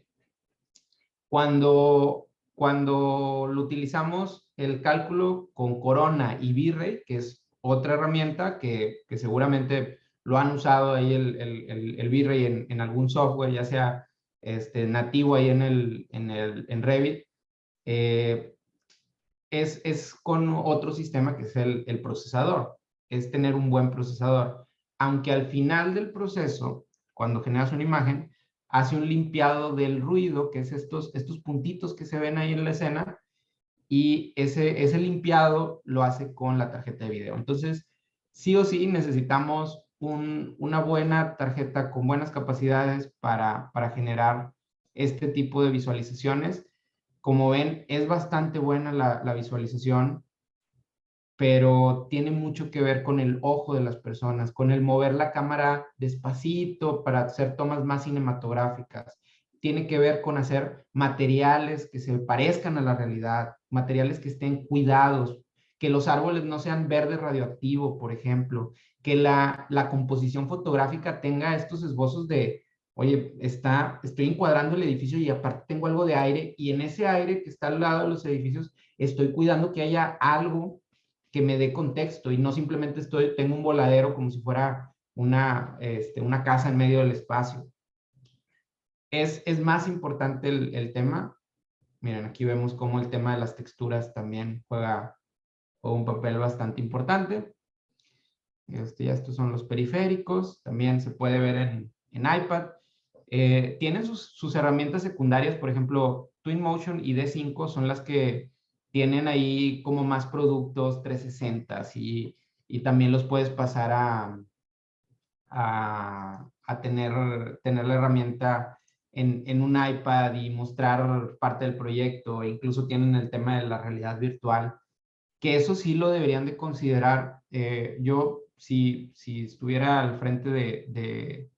Cuando lo utilizamos el cálculo con Corona y V-Ray, que es otra herramienta que seguramente lo han usado ahí el V-Ray en algún software, ya sea nativo ahí en Revit, es con otro sistema que es el procesador, es tener un buen procesador. Aunque al final del proceso, cuando generas una imagen, hace un limpiado del ruido, que es estos puntitos que se ven ahí en la escena, y ese limpiado lo hace con la tarjeta de video. Entonces, sí o sí necesitamos una buena tarjeta con buenas capacidades para generar este tipo de visualizaciones. Como ven, es bastante buena la visualización, pero tiene mucho que ver con el ojo de las personas, con el mover la cámara despacito para hacer tomas más cinematográficas. Tiene que ver con hacer materiales que se parezcan a la realidad, materiales que estén cuidados, que los árboles no sean verde radioactivo, por ejemplo, que la composición fotográfica tenga estos esbozos de, oye, estoy encuadrando el edificio y aparte tengo algo de aire, y en ese aire que está al lado de los edificios estoy cuidando que haya algo que me dé contexto, y no simplemente tengo un voladero como si fuera una casa en medio del espacio. Es más importante el tema. Miren, aquí vemos cómo el tema de las texturas también juega un papel bastante importante. Ya estos son los periféricos, también se puede ver en iPad. Tienen sus herramientas secundarias, por ejemplo, Twinmotion y D5 son las que tienen ahí como más productos 360 y también los puedes pasar a tener la herramienta en un iPad y mostrar parte del proyecto, e incluso tienen el tema de la realidad virtual, que eso sí lo deberían de considerar. Yo, si estuviera al frente de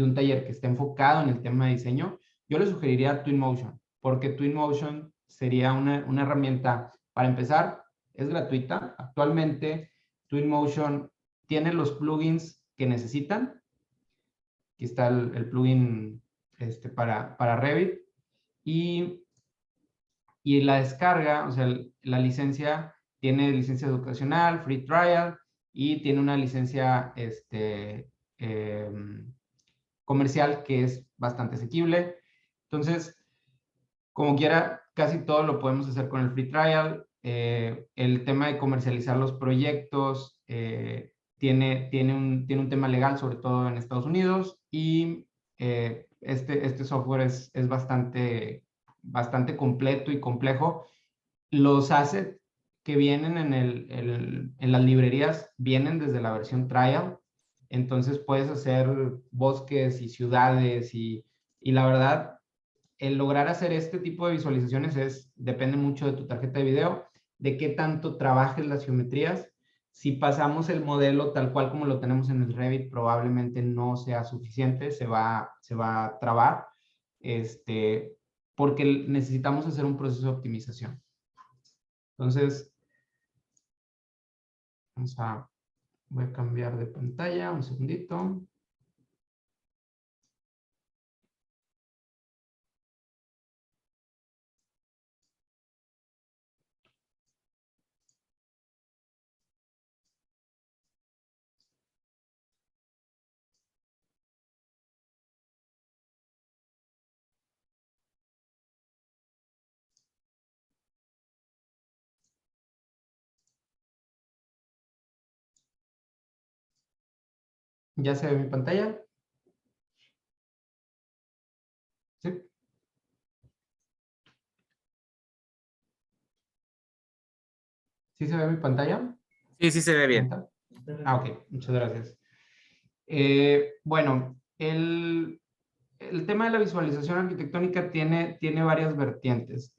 un taller que esté enfocado en el tema de diseño, yo le sugeriría Twinmotion, porque Twinmotion sería una herramienta, para empezar, es gratuita. Actualmente, Twinmotion tiene los plugins que necesitan. Aquí está el plugin para Revit. Y la descarga, o sea, la licencia, tiene licencia educacional, free trial, y tiene una licencia comercial que es bastante asequible. Entonces, como quiera, casi todo lo podemos hacer con el free trial. El tema de comercializar los proyectos tiene un tema legal, sobre todo en Estados Unidos, y este software es bastante completo y complejo. Los assets que vienen en las librerías vienen desde la versión trial, entonces puedes hacer bosques y ciudades y la verdad, el lograr hacer este tipo de visualizaciones depende mucho de tu tarjeta de video, de qué tanto trabajes las geometrías. Si pasamos el modelo tal cual como lo tenemos en el Revit, probablemente no sea suficiente, se va a trabar, porque necesitamos hacer un proceso de optimización. Entonces, voy a cambiar de pantalla un segundito. ¿Ya se ve mi pantalla? ¿Sí? ¿Sí se ve mi pantalla? Sí, sí se ve bien. Ok, muchas gracias. Bueno, el tema de la visualización arquitectónica tiene varias vertientes.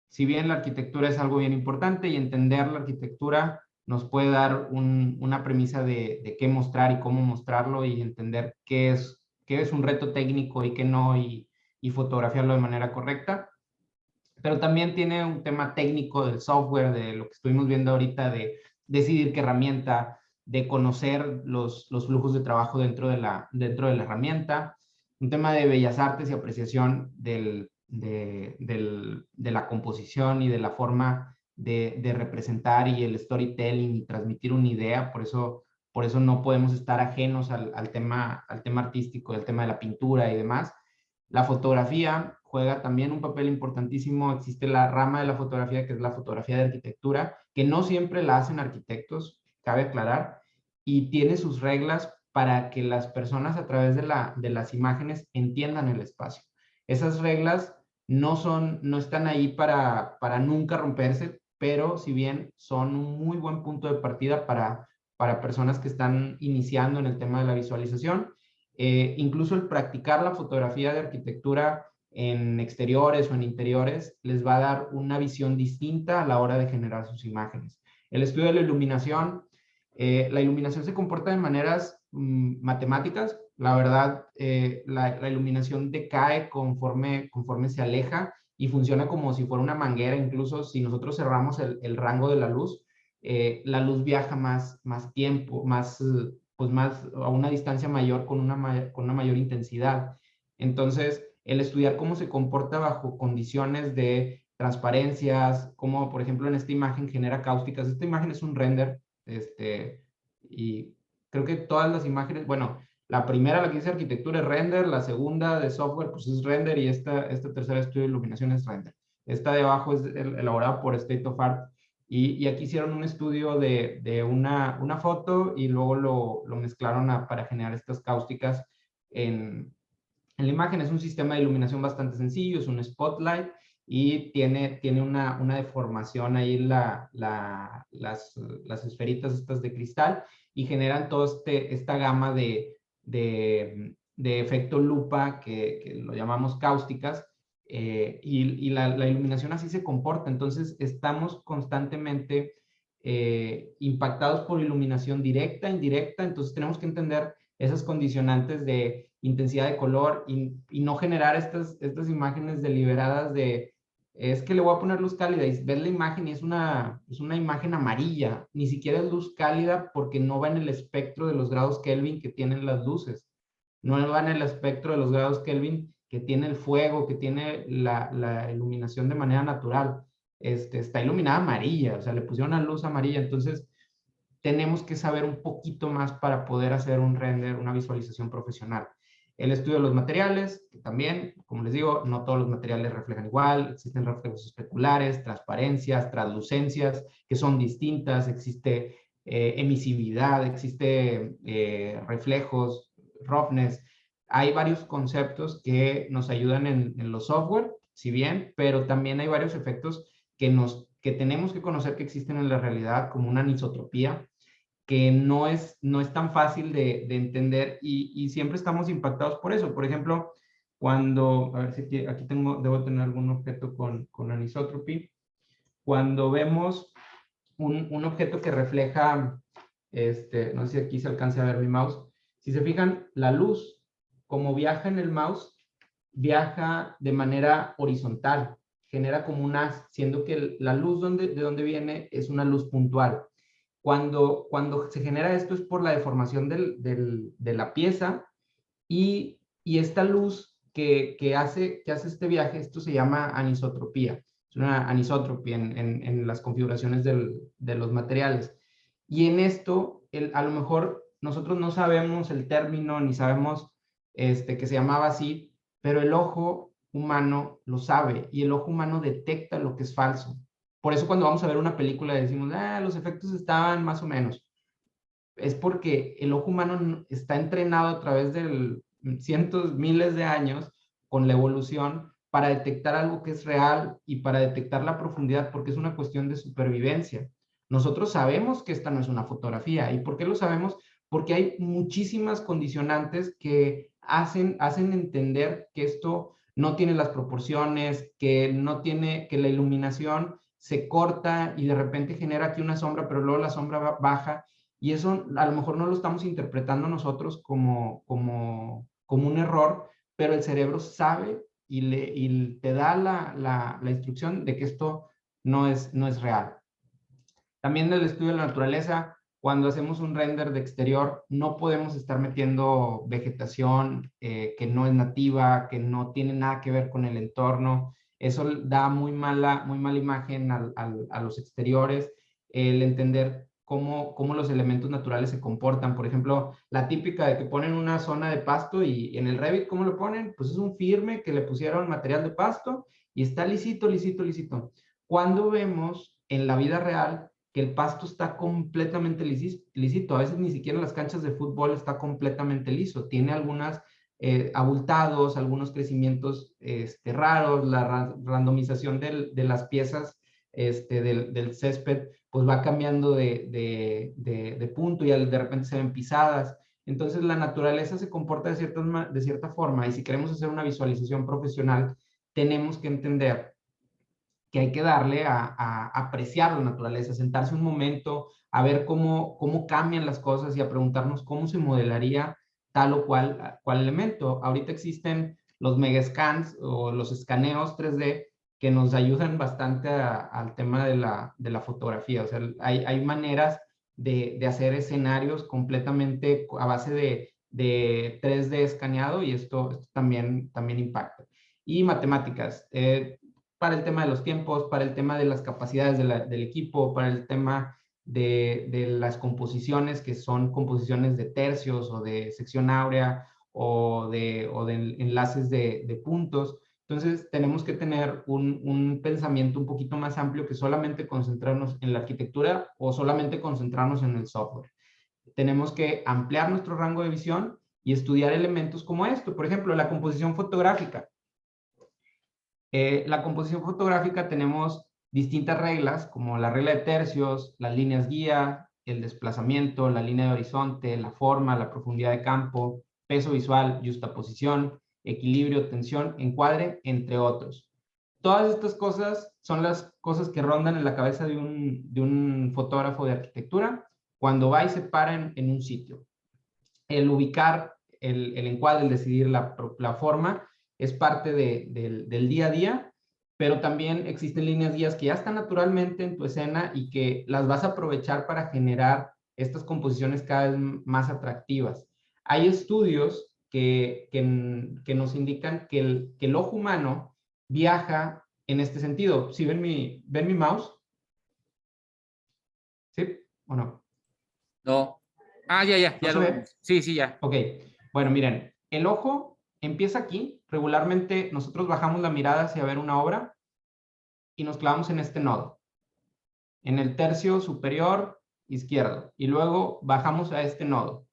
Si bien la arquitectura es algo bien importante y entender la arquitectura nos puede dar una premisa de qué mostrar y cómo mostrarlo y entender qué es un reto técnico y qué no, y fotografiarlo de manera correcta. Pero también tiene un tema técnico del software, de lo que estuvimos viendo ahorita, de decidir qué herramienta, de conocer los flujos de trabajo dentro de la herramienta, un tema de bellas artes y apreciación de la composición y de la forma de representar y el storytelling y transmitir una idea. Por eso no podemos estar ajenos al tema artístico, al tema de la pintura y demás. La fotografía juega también un papel importantísimo. Existe la rama de la fotografía, que es la fotografía de arquitectura, que no siempre la hacen arquitectos, cabe aclarar, y tiene sus reglas para que las personas a través de las imágenes entiendan el espacio. Esas reglas no están ahí para nunca romperse, pero si bien son un muy buen punto de partida para personas que están iniciando en el tema de la visualización. Incluso el practicar la fotografía de arquitectura en exteriores o en interiores les va a dar una visión distinta a la hora de generar sus imágenes. El estudio de la iluminación se comporta de maneras matemáticas. La verdad, la iluminación decae conforme se aleja y funciona como si fuera una manguera. Incluso si nosotros cerramos el rango de la luz viaja más tiempo, pues más a una distancia mayor con una mayor intensidad. Entonces, el estudiar cómo se comporta bajo condiciones de transparencias, como por ejemplo en esta imagen genera cáusticas. Esta imagen es un render, y creo que todas las imágenes, bueno, la primera, la que dice arquitectura, es render, la segunda de software pues es render, y esta tercera estudio de iluminación es render. Esta de abajo es elaborada por State of Art Y aquí hicieron un estudio de una foto y luego lo mezclaron para generar estas cáusticas en la imagen. Es un sistema de iluminación bastante sencillo, es un spotlight y tiene una deformación ahí las esferitas estas de cristal y generan toda esta gama de efecto lupa que lo llamamos cáusticas. Y la iluminación así se comporta. Entonces estamos constantemente impactados por iluminación directa, indirecta. Entonces tenemos que entender esas condicionantes de intensidad de color y no generar estas imágenes deliberadas es que le voy a poner luz cálida y ves la imagen y es una imagen amarilla, ni siquiera es luz cálida porque no va en el espectro de los grados Kelvin que tienen las luces, no va en el espectro de los grados Kelvin que tiene el fuego, que tiene la iluminación de manera natural. Está iluminada amarilla, o sea, le pusieron una luz amarilla, entonces tenemos que saber un poquito más para poder hacer un render, una visualización profesional. El estudio de los materiales, que también, como les digo, no todos los materiales reflejan igual, existen reflejos especulares, transparencias, translucencias, que son distintas, existe emisividad, existe reflejos, roughness. Hay varios conceptos que nos ayudan en los software, si bien, pero también hay varios efectos que tenemos que conocer que existen en la realidad, como una anisotropía, que no es tan fácil de entender y siempre estamos impactados por eso. Por ejemplo, a ver si aquí debo tener algún objeto con anisotropy. Cuando vemos un objeto que refleja, no sé si aquí se alcance a ver mi mouse, si se fijan, la luz, como viaja en el mouse, viaja de manera horizontal, genera como un haz, siendo que la luz de donde viene es una luz puntual. Cuando se genera esto es por la deformación de la pieza y esta luz que hace este viaje, esto se llama anisotropía. Es una anisotropía en las configuraciones de los materiales. Y en esto, a lo mejor nosotros no sabemos el término ni sabemos que se llamaba así, pero el ojo humano lo sabe y el ojo humano detecta lo que es falso. Por eso cuando vamos a ver una película decimos, los efectos estaban más o menos. Es porque el ojo humano está entrenado a través de cientos, miles de años con la evolución para detectar algo que es real y para detectar la profundidad, porque es una cuestión de supervivencia. Nosotros sabemos que esta no es una fotografía. ¿Y por qué lo sabemos? Porque hay muchísimas condicionantes que hacen entender que esto no tiene las proporciones, que la iluminación se corta y de repente genera aquí una sombra, pero luego la sombra baja, y eso a lo mejor no lo estamos interpretando nosotros como un error, pero el cerebro sabe y te da la instrucción de que esto no es real. También en el estudio de la naturaleza, cuando hacemos un render de exterior, no podemos estar metiendo vegetación que no es nativa, que no tiene nada que ver con el entorno. Eso da muy mala imagen a los exteriores. El entender cómo los elementos naturales se comportan. Por ejemplo, la típica de que ponen una zona de pasto y en el Revit, ¿cómo lo ponen? Pues es un firme que le pusieron material de pasto y está lisito, lisito, lisito. Cuando vemos en la vida real que el pasto está completamente lisito. A veces ni siquiera en las canchas de fútbol está completamente liso. Tiene algunas abultados, algunos crecimientos raros, la randomización de las piezas del césped, pues va cambiando de punto y de repente se ven pisadas. Entonces la naturaleza se comporta de cierta forma y si queremos hacer una visualización profesional, tenemos que entender que hay que darle a apreciar la naturaleza, sentarse un momento, a ver cómo cambian las cosas y a preguntarnos cómo se modelaría tal o cual elemento. Ahorita existen los megascans o los escaneos 3D que nos ayudan bastante al tema de la fotografía. O sea, hay maneras de hacer escenarios completamente a base de 3D escaneado y esto también impacta. Y matemáticas. Para el tema de los tiempos, para el tema de las capacidades del equipo, para el tema de las composiciones, que son composiciones de tercios o de sección áurea o de enlaces de puntos. Entonces, tenemos que tener un pensamiento un poquito más amplio que solamente concentrarnos en la arquitectura o solamente concentrarnos en el software. Tenemos que ampliar nuestro rango de visión y estudiar elementos como esto. Por ejemplo, la composición fotográfica. La composición fotográfica tenemos distintas reglas, como la regla de tercios, las líneas guía, el desplazamiento, la línea de horizonte, la forma, la profundidad de campo, peso visual, justaposición, equilibrio, tensión, encuadre, entre otros. Todas estas cosas son las cosas que rondan en la cabeza de un fotógrafo de arquitectura cuando va y se para en un sitio. El ubicar el encuadre, el decidir la forma, es parte del día a día, pero también existen líneas guías que ya están naturalmente en tu escena y que las vas a aprovechar para generar estas composiciones cada vez más atractivas. Hay estudios que nos indican que el ojo humano viaja en este sentido. ¿Sí ven mi mouse? ¿Sí o no? No. Ah, ya ¿No se lo ve? vemos. Sí, ya. Ok, bueno, miren, el ojo empieza aquí. Regularmente nosotros bajamos la mirada hacia ver una obra y nos clavamos en este nodo, en el tercio superior izquierdo, y luego bajamos a este nodo,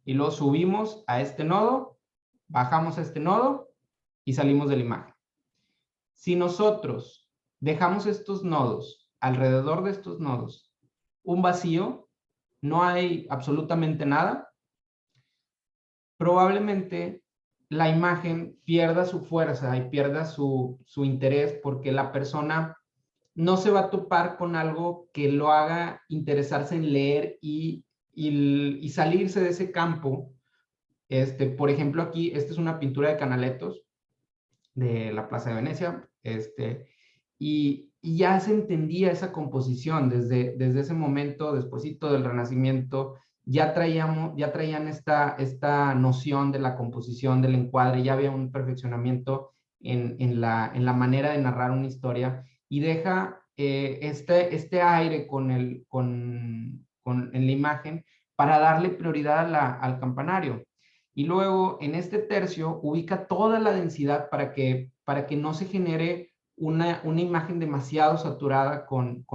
y luego subimos a este nodo, bajamos a este nodo y salimos de la imagen. Si nosotros dejamos estos nodos, alrededor de estos nodos, un vacío, no hay absolutamente nada, probablemente la imagen pierda su fuerza y pierda su interés porque la persona no se va a topar con algo que lo haga interesarse en leer y salirse de ese campo. Por ejemplo, aquí, esta es una pintura de Canaletos de la Plaza de Venecia, y ya se entendía esa composición desde ese momento, despuesito del Renacimiento, ya traían esta noción de la composición, del encuadre, ya había un perfeccionamiento en la manera de narrar una historia y deja este aire en la imagen para darle prioridad al campanario. Y luego en este tercio ubica toda la densidad para que no se genere una imagen demasiado saturada con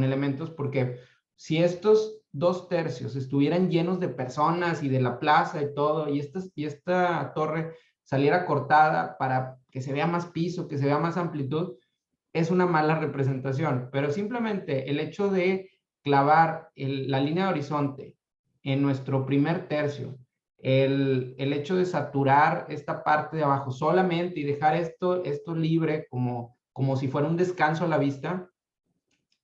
elementos, porque si estos 2 tercios estuvieran llenos de personas y de la plaza y todo, y esta torre saliera cortada para que se vea más piso, que se vea más amplitud, es una mala representación. Pero simplemente el hecho de clavar la línea de horizonte en nuestro primer tercio, el hecho de saturar esta parte de abajo solamente y dejar esto libre como si fuera un descanso a la vista,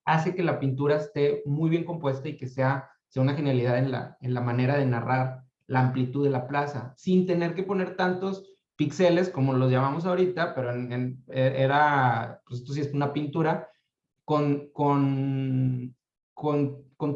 hace que la pintura esté muy bien compuesta y que sea una genialidad en la manera de narrar la amplitud de la plaza, sin tener que poner tantos píxeles como los llamamos ahorita, pero pues esto sí es una pintura, con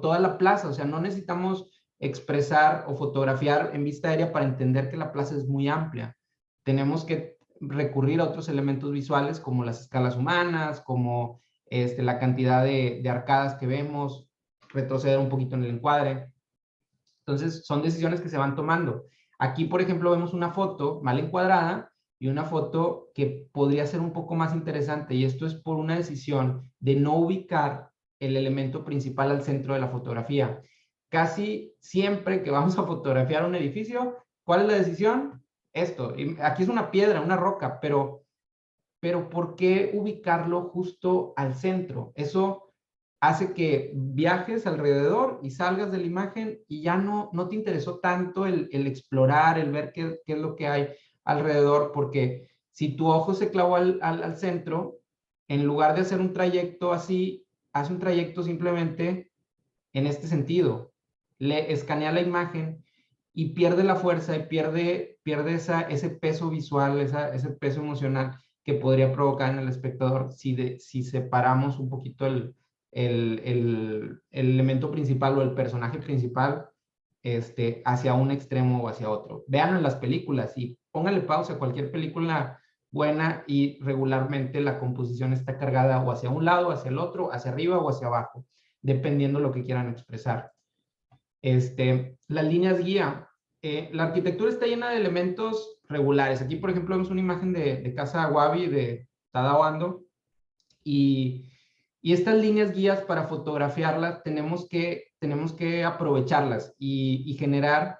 toda la plaza. O sea, no necesitamos expresar o fotografiar en vista aérea para entender que la plaza es muy amplia. Tenemos que recurrir a otros elementos visuales como las escalas humanas, como la cantidad de arcadas que vemos, retroceder un poquito en el encuadre. Entonces, son decisiones que se van tomando. Aquí, por ejemplo, vemos una foto mal encuadrada y una foto que podría ser un poco más interesante, y esto es por una decisión de no ubicar el elemento principal al centro de la fotografía. Casi siempre que vamos a fotografiar un edificio, ¿cuál es la decisión? Esto. Y aquí es una piedra, una roca, pero ¿por qué ubicarlo justo al centro? Eso hace que viajes alrededor y salgas de la imagen y ya no te interesó tanto el explorar, el ver qué es lo que hay alrededor, porque si tu ojo se clavó al centro, en lugar de hacer un trayecto así, hace un trayecto simplemente en este sentido. Le escanea la imagen y pierde la fuerza y pierde ese peso visual, ese peso emocional que podría provocar en el espectador si separamos un poquito el elemento principal o el personaje principal hacia un extremo o hacia otro. Véanlo en las películas y pónganle pausa a cualquier película buena y regularmente la composición está cargada o hacia un lado, hacia el otro, hacia arriba o hacia abajo, dependiendo de lo que quieran expresar. Las líneas guía La arquitectura está llena de elementos regulares. Aquí, por ejemplo, vemos una imagen de Casa Wabi de Tadao Ando, y estas líneas guías para fotografiarlas tenemos que aprovecharlas y generar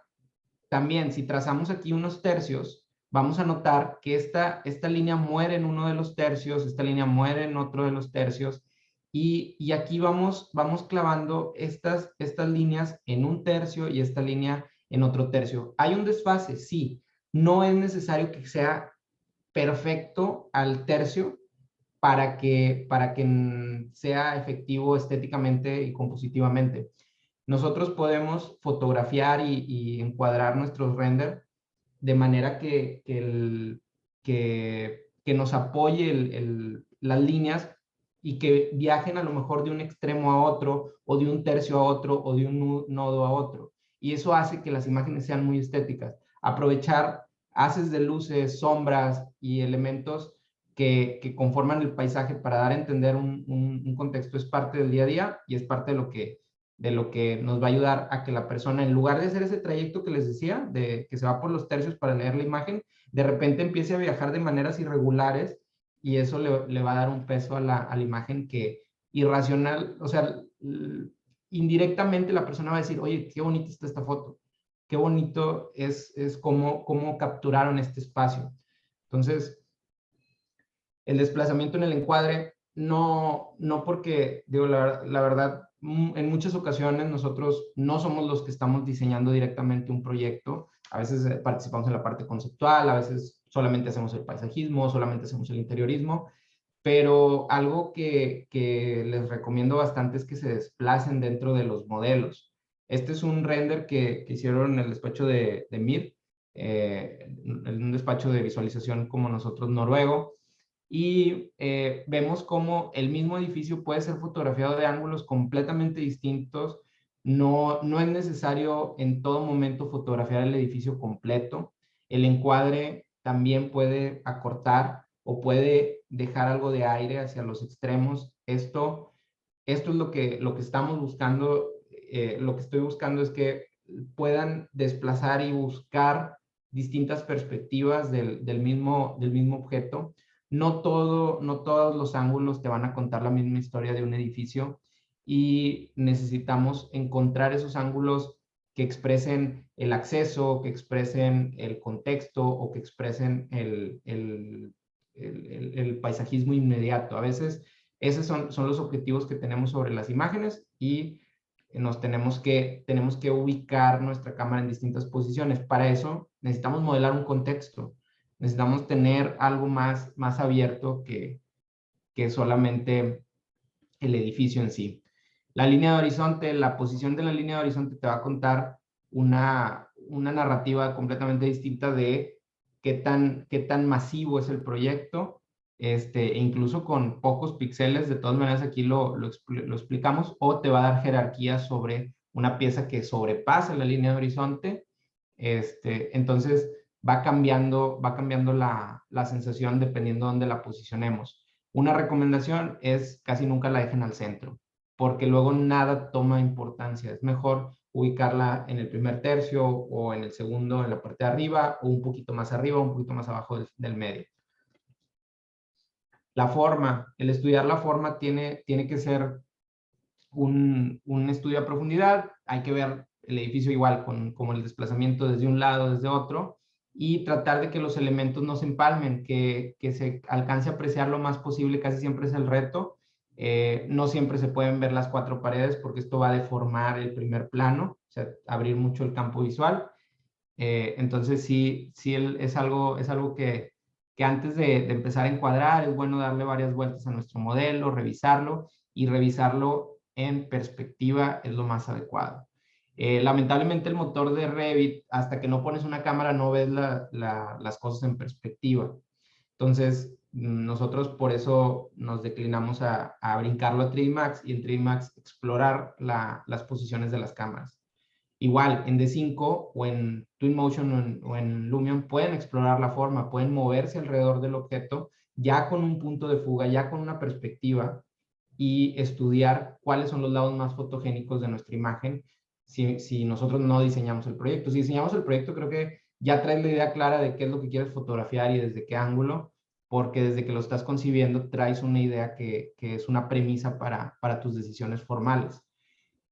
también. Si trazamos aquí unos tercios, vamos a notar que esta línea muere en uno de los tercios, esta línea muere en otro de los tercios, y aquí vamos clavando estas líneas en un tercio y esta línea en otro tercio. ¿Hay un desfase? Sí. No es necesario que sea perfecto al tercio para que sea efectivo estéticamente y compositivamente. Nosotros podemos fotografiar y encuadrar nuestros render de manera que nos apoye las líneas y que viajen a lo mejor de un extremo a otro, o de un tercio a otro, o de un nodo a otro. Y eso hace que las imágenes sean muy estéticas. Aprovechar haces de luces, sombras y elementos que conforman el paisaje para dar a entender un contexto es parte del día a día, y es parte de lo que nos va a ayudar a que la persona, en lugar de hacer ese trayecto que les decía, de que se va por los tercios para leer la imagen, de repente empiece a viajar de maneras irregulares, y eso le va a dar un peso a la imagen que irracional, o sea, indirectamente la persona va a decir, oye, qué bonita está esta foto, qué bonito es cómo capturaron este espacio. Entonces, el desplazamiento en el encuadre, no porque, digo, la verdad, en muchas ocasiones nosotros no somos los que estamos diseñando directamente un proyecto. A veces participamos en la parte conceptual, a veces solamente hacemos el paisajismo, solamente hacemos el interiorismo, pero algo que les recomiendo bastante es que se desplacen dentro de los modelos. Este es un render que hicieron en el despacho de MIR, en un despacho de visualización como nosotros noruego, y vemos cómo el mismo edificio puede ser fotografiado de ángulos completamente distintos. No es necesario en todo momento fotografiar el edificio completo. El encuadre también puede acortar o puede dejar algo de aire hacia los extremos. Esto es lo que estamos buscando. Lo que estoy buscando es que puedan desplazar y buscar distintas perspectivas del mismo objeto. No todos los ángulos te van a contar la misma historia de un edificio, y necesitamos encontrar esos ángulos que expresen el acceso, que expresen el contexto, o que expresen el paisajismo inmediato. A veces esos son los objetivos que tenemos sobre las imágenes, y tenemos que ubicar nuestra cámara en distintas posiciones. Para eso necesitamos modelar un contexto. Necesitamos tener algo más abierto que solamente el edificio en sí. La línea de horizonte, la posición de la línea de horizonte te va a contar una narrativa completamente distinta de qué tan masivo es el proyecto, incluso con pocos píxeles. De todas maneras aquí lo explicamos, o te va a dar jerarquía sobre una pieza que sobrepasa la línea de horizonte. Entonces va cambiando la sensación dependiendo de dónde la posicionemos. Una recomendación es casi nunca la dejen al centro, porque luego nada toma importancia. Es mejor ubicarla en el primer tercio, o en el segundo, en la parte de arriba, o un poquito más arriba, un poquito más abajo del medio. La forma, el estudiar la forma tiene que ser un estudio a profundidad. Hay que ver el edificio igual como el desplazamiento desde un lado, desde otro, y tratar de que los elementos no se empalmen, que se alcance a apreciar lo más posible. Casi siempre es el reto. No siempre se pueden ver las 4 paredes, porque esto va a deformar el primer plano, o sea, abrir mucho el campo visual. Entonces sí es algo que antes de empezar a encuadrar es bueno darle varias vueltas a nuestro modelo, revisarlo, y revisarlo en perspectiva es lo más adecuado. Lamentablemente el motor de Revit, hasta que no pones una cámara, no ves las cosas en perspectiva. Entonces, nosotros por eso nos declinamos a brincarlo a 3D Max, y en 3D Max explorar las posiciones de las cámaras. Igual, en D5 o en Twinmotion o en Lumion pueden explorar la forma, pueden moverse alrededor del objeto ya con un punto de fuga, ya con una perspectiva, y estudiar cuáles son los lados más fotogénicos de nuestra imagen, si nosotros no diseñamos el proyecto. Si diseñamos el proyecto, creo que ya traes la idea clara de qué es lo que quieres fotografiar y desde qué ángulo, porque desde que lo estás concibiendo traes una idea que es una premisa para tus decisiones formales.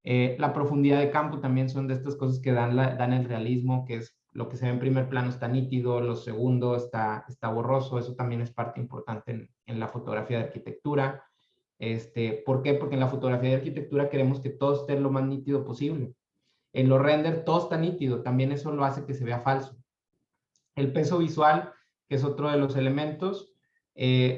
La profundidad de campo también son de estas cosas que dan el realismo, que es lo que se ve en primer plano está nítido, lo segundo está borroso. Eso también es parte importante en la fotografía de arquitectura. ¿Por qué? Porque en la fotografía de arquitectura queremos que todo esté lo más nítido posible. En los render todo está nítido, también eso lo hace que se vea falso. El peso visual, que es otro de los elementos,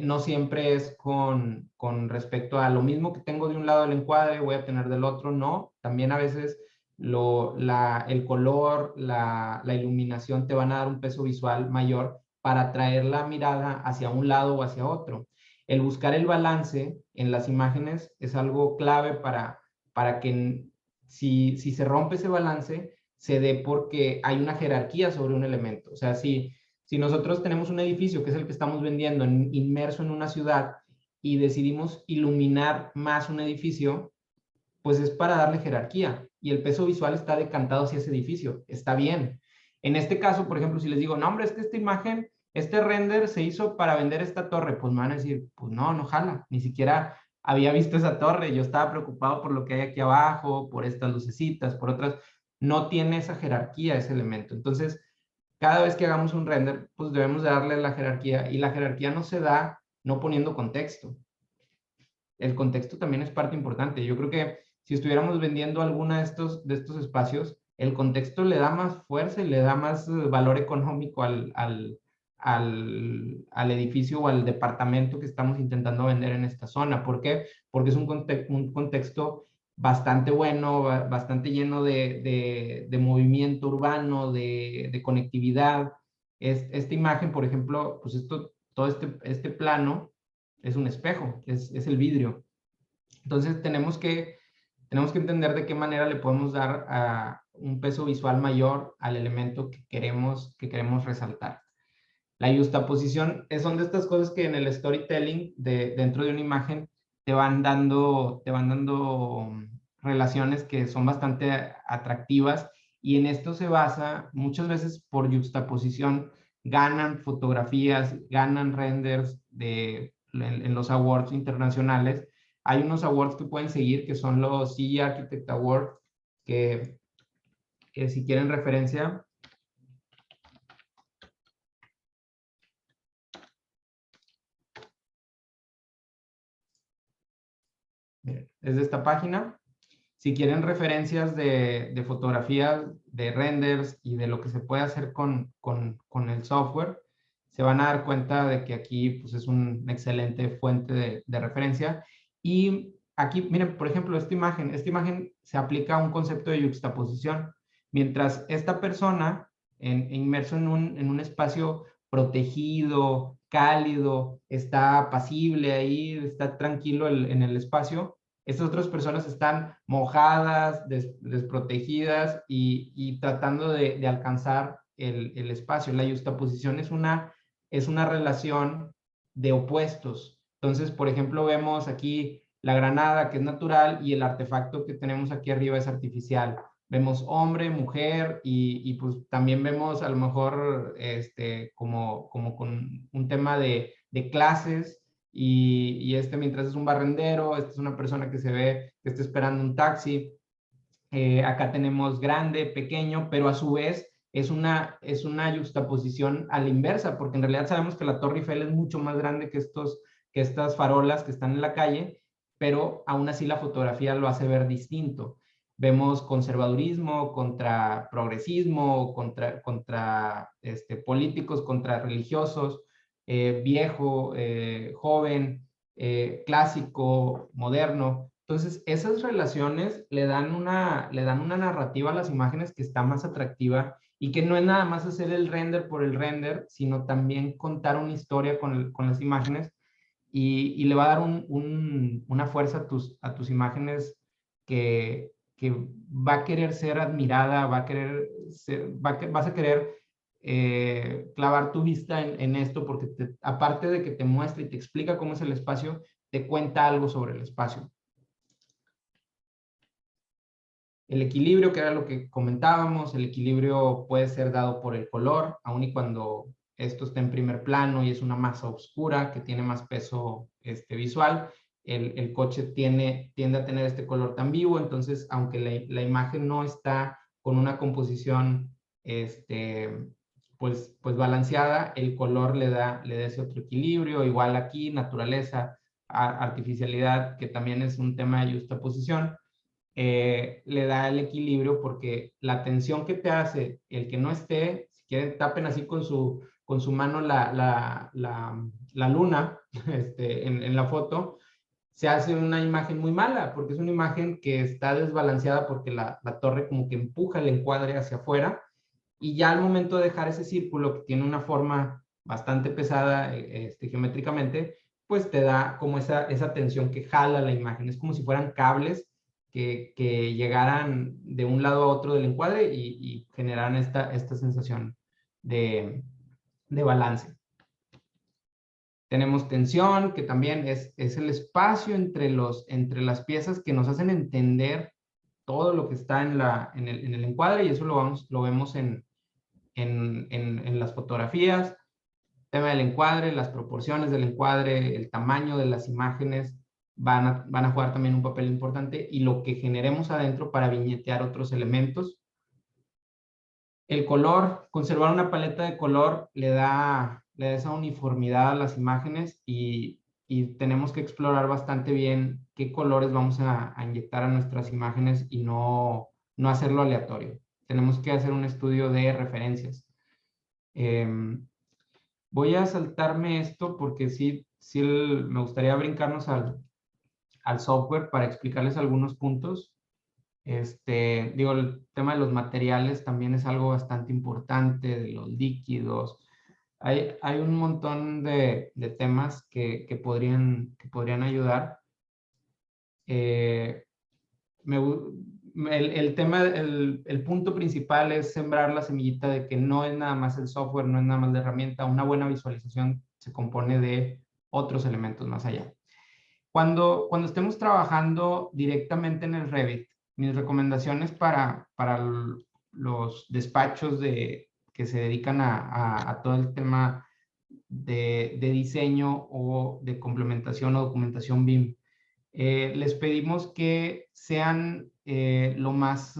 no siempre es con respecto a lo mismo que tengo de un lado del encuadre, voy a tener del otro, no. También a veces el color, la iluminación te van a dar un peso visual mayor para traer la mirada hacia un lado o hacia otro. El buscar el balance en las imágenes es algo clave para que si se rompe ese balance, se dé porque hay una jerarquía sobre un elemento. O sea, si nosotros tenemos un edificio, que es el que estamos vendiendo, inmerso en una ciudad, y decidimos iluminar más un edificio, pues es para darle jerarquía. Y el peso visual está decantado hacia ese edificio. Está bien. En este caso, por ejemplo, si les digo, no, hombre, es que esta imagen, este render se hizo para vender esta torre, pues me van a decir, pues no jala. Ni siquiera había visto esa torre. Yo estaba preocupado por lo que hay aquí abajo, por estas lucecitas, por otras. No tiene esa jerarquía ese elemento. Entonces, cada vez que hagamos un render, pues debemos de darle la jerarquía, y la jerarquía no se da no poniendo contexto. El contexto también es parte importante. Yo creo que si estuviéramos vendiendo alguno de estos espacios, el contexto le da más fuerza y le da más valor económico al edificio o al departamento que estamos intentando vender en esta zona. ¿Por qué? Porque es un contexto bastante bueno, bastante lleno de movimiento urbano, de conectividad. Esta imagen, por ejemplo, pues todo este plano es un espejo, es el vidrio. Entonces tenemos que entender de qué manera le podemos dar un peso visual mayor al elemento que queremos resaltar. La yuxtaposición son de estas cosas que en el storytelling dentro de una imagen te van dando relaciones que son bastante atractivas, y en esto se basa muchas veces. Por yuxtaposición ganan fotografías, ganan renders en los awards internacionales. Hay unos awards que pueden seguir, que son los CE Architect Awards, que si quieren referencia, es de esta página. Si quieren referencias de fotografías, de renders y de lo que se puede hacer con el software, se van a dar cuenta de que aquí pues, es una excelente fuente de referencia. Y aquí, miren, por ejemplo, esta imagen se aplica a un concepto de yuxtaposición. Mientras esta persona, inmerso en un espacio protegido, cálido, está apacible ahí, está tranquilo en el espacio, estas otras personas están mojadas, desprotegidas y tratando de alcanzar el espacio. La yuxtaposición es una relación de opuestos. Entonces, por ejemplo, vemos aquí la granada, que es natural, y el artefacto que tenemos aquí arriba es artificial. Vemos hombre, mujer, y pues también vemos a lo mejor como con un tema de clases. Y mientras es un barrendero, esta es una persona que se ve que está esperando un taxi. Acá tenemos grande, pequeño, pero a su vez es una yuxtaposición a la inversa, porque en realidad sabemos que la Torre Eiffel es mucho más grande que estas farolas que están en la calle, pero aún así la fotografía lo hace ver distinto. Vemos conservadurismo contra progresismo, contra políticos, contra religiosos, viejo, joven, clásico, moderno. Entonces, esas relaciones le dan una narrativa a las imágenes que está más atractiva, y que no es nada más hacer el render por el render, sino también contar una historia con las imágenes, y le va a dar una fuerza a tus imágenes que va a querer ser admirada, vas a querer clavar tu vista en esto, porque aparte de que te muestra y te explica cómo es el espacio, te cuenta algo sobre el espacio. El equilibrio, que era lo que comentábamos, el equilibrio puede ser dado por el color, aun y cuando esto está en primer plano y es una masa oscura que tiene más peso visual, el coche tiende a tener este color tan vivo, entonces aunque la imagen no está con una composición pues balanceada, el color le da ese otro equilibrio. Igual aquí, naturaleza, artificialidad, que también es un tema de justaposición, le da el equilibrio, porque la tensión que te hace el que no esté, si quieren tapen así con su mano la luna en la foto, se hace una imagen muy mala, porque es una imagen que está desbalanceada, porque la torre como que empuja el encuadre hacia afuera, y ya al momento de dejar ese círculo que tiene una forma bastante pesada geométricamente, pues te da como esa tensión que jala la imagen. Es como si fueran cables que llegaran de un lado a otro del encuadre y generaran esta sensación de balance. Tenemos tensión, que también es el espacio entre las piezas que nos hacen entender todo lo que está en el encuadre, y eso lo vemos en las fotografías. Tema del encuadre, las proporciones del encuadre, el tamaño de las imágenes van a jugar también un papel importante, y lo que generemos adentro para viñetear otros elementos. El color, conservar una paleta de color le da esa uniformidad a las imágenes, y tenemos que explorar bastante bien qué colores vamos a inyectar a nuestras imágenes y no hacerlo aleatorio. Tenemos que hacer un estudio de referencias. Voy a saltarme esto porque sí me gustaría brincarnos al software para explicarles algunos puntos. Digo, el tema de los materiales también es algo bastante importante, de los líquidos. Hay un montón de temas que podrían ayudar. El punto principal es sembrar la semillita de que no es nada más el software, no es nada más la herramienta. Una buena visualización se compone de otros elementos más allá. Cuando estemos trabajando directamente en el Revit, mis recomendaciones para los despachos que se dedican a todo el tema de diseño o de complementación o documentación BIM, les pedimos que sean lo más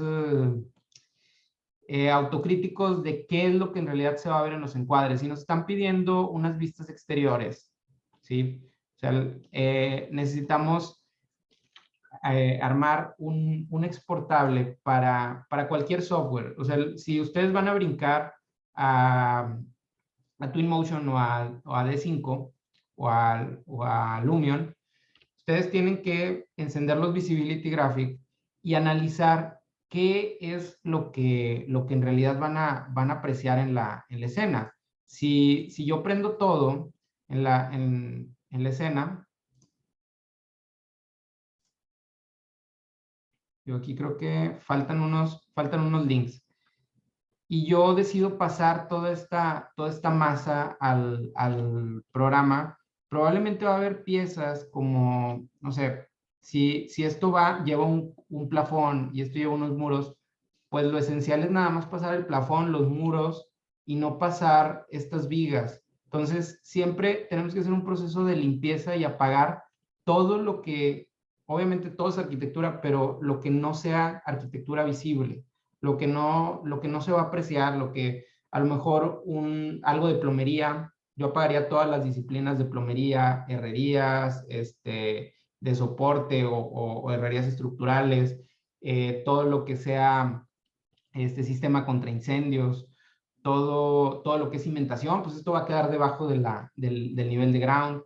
autocríticos de qué es lo que en realidad se va a ver en los encuadres. Si nos están pidiendo unas vistas exteriores, ¿sí? O sea, necesitamos armar un exportable para cualquier software. O sea, si ustedes van a brincar a Twinmotion o a D5 o a Lumion, ustedes tienen que encender los Visibility Graphic y analizar qué es lo que en realidad van a apreciar en la escena. Si yo prendo todo en la escena, yo aquí creo que faltan unos links, y yo decido pasar toda esta masa al programa, probablemente va a haber piezas como, no sé, si esto lleva un plafón y esto lleva unos muros, pues lo esencial es nada más pasar el plafón, los muros, y no pasar estas vigas. Entonces, siempre tenemos que hacer un proceso de limpieza y apagar todo lo que, obviamente todo es arquitectura, pero lo que no sea arquitectura visible, lo que no se va a apreciar, lo que a lo mejor algo de plomería. Yo apagaría todas las disciplinas de plomería, herrerías, de soporte o herrerías estructurales, todo lo que sea sistema contra incendios, todo lo que es cimentación, pues esto va a quedar debajo del nivel de ground.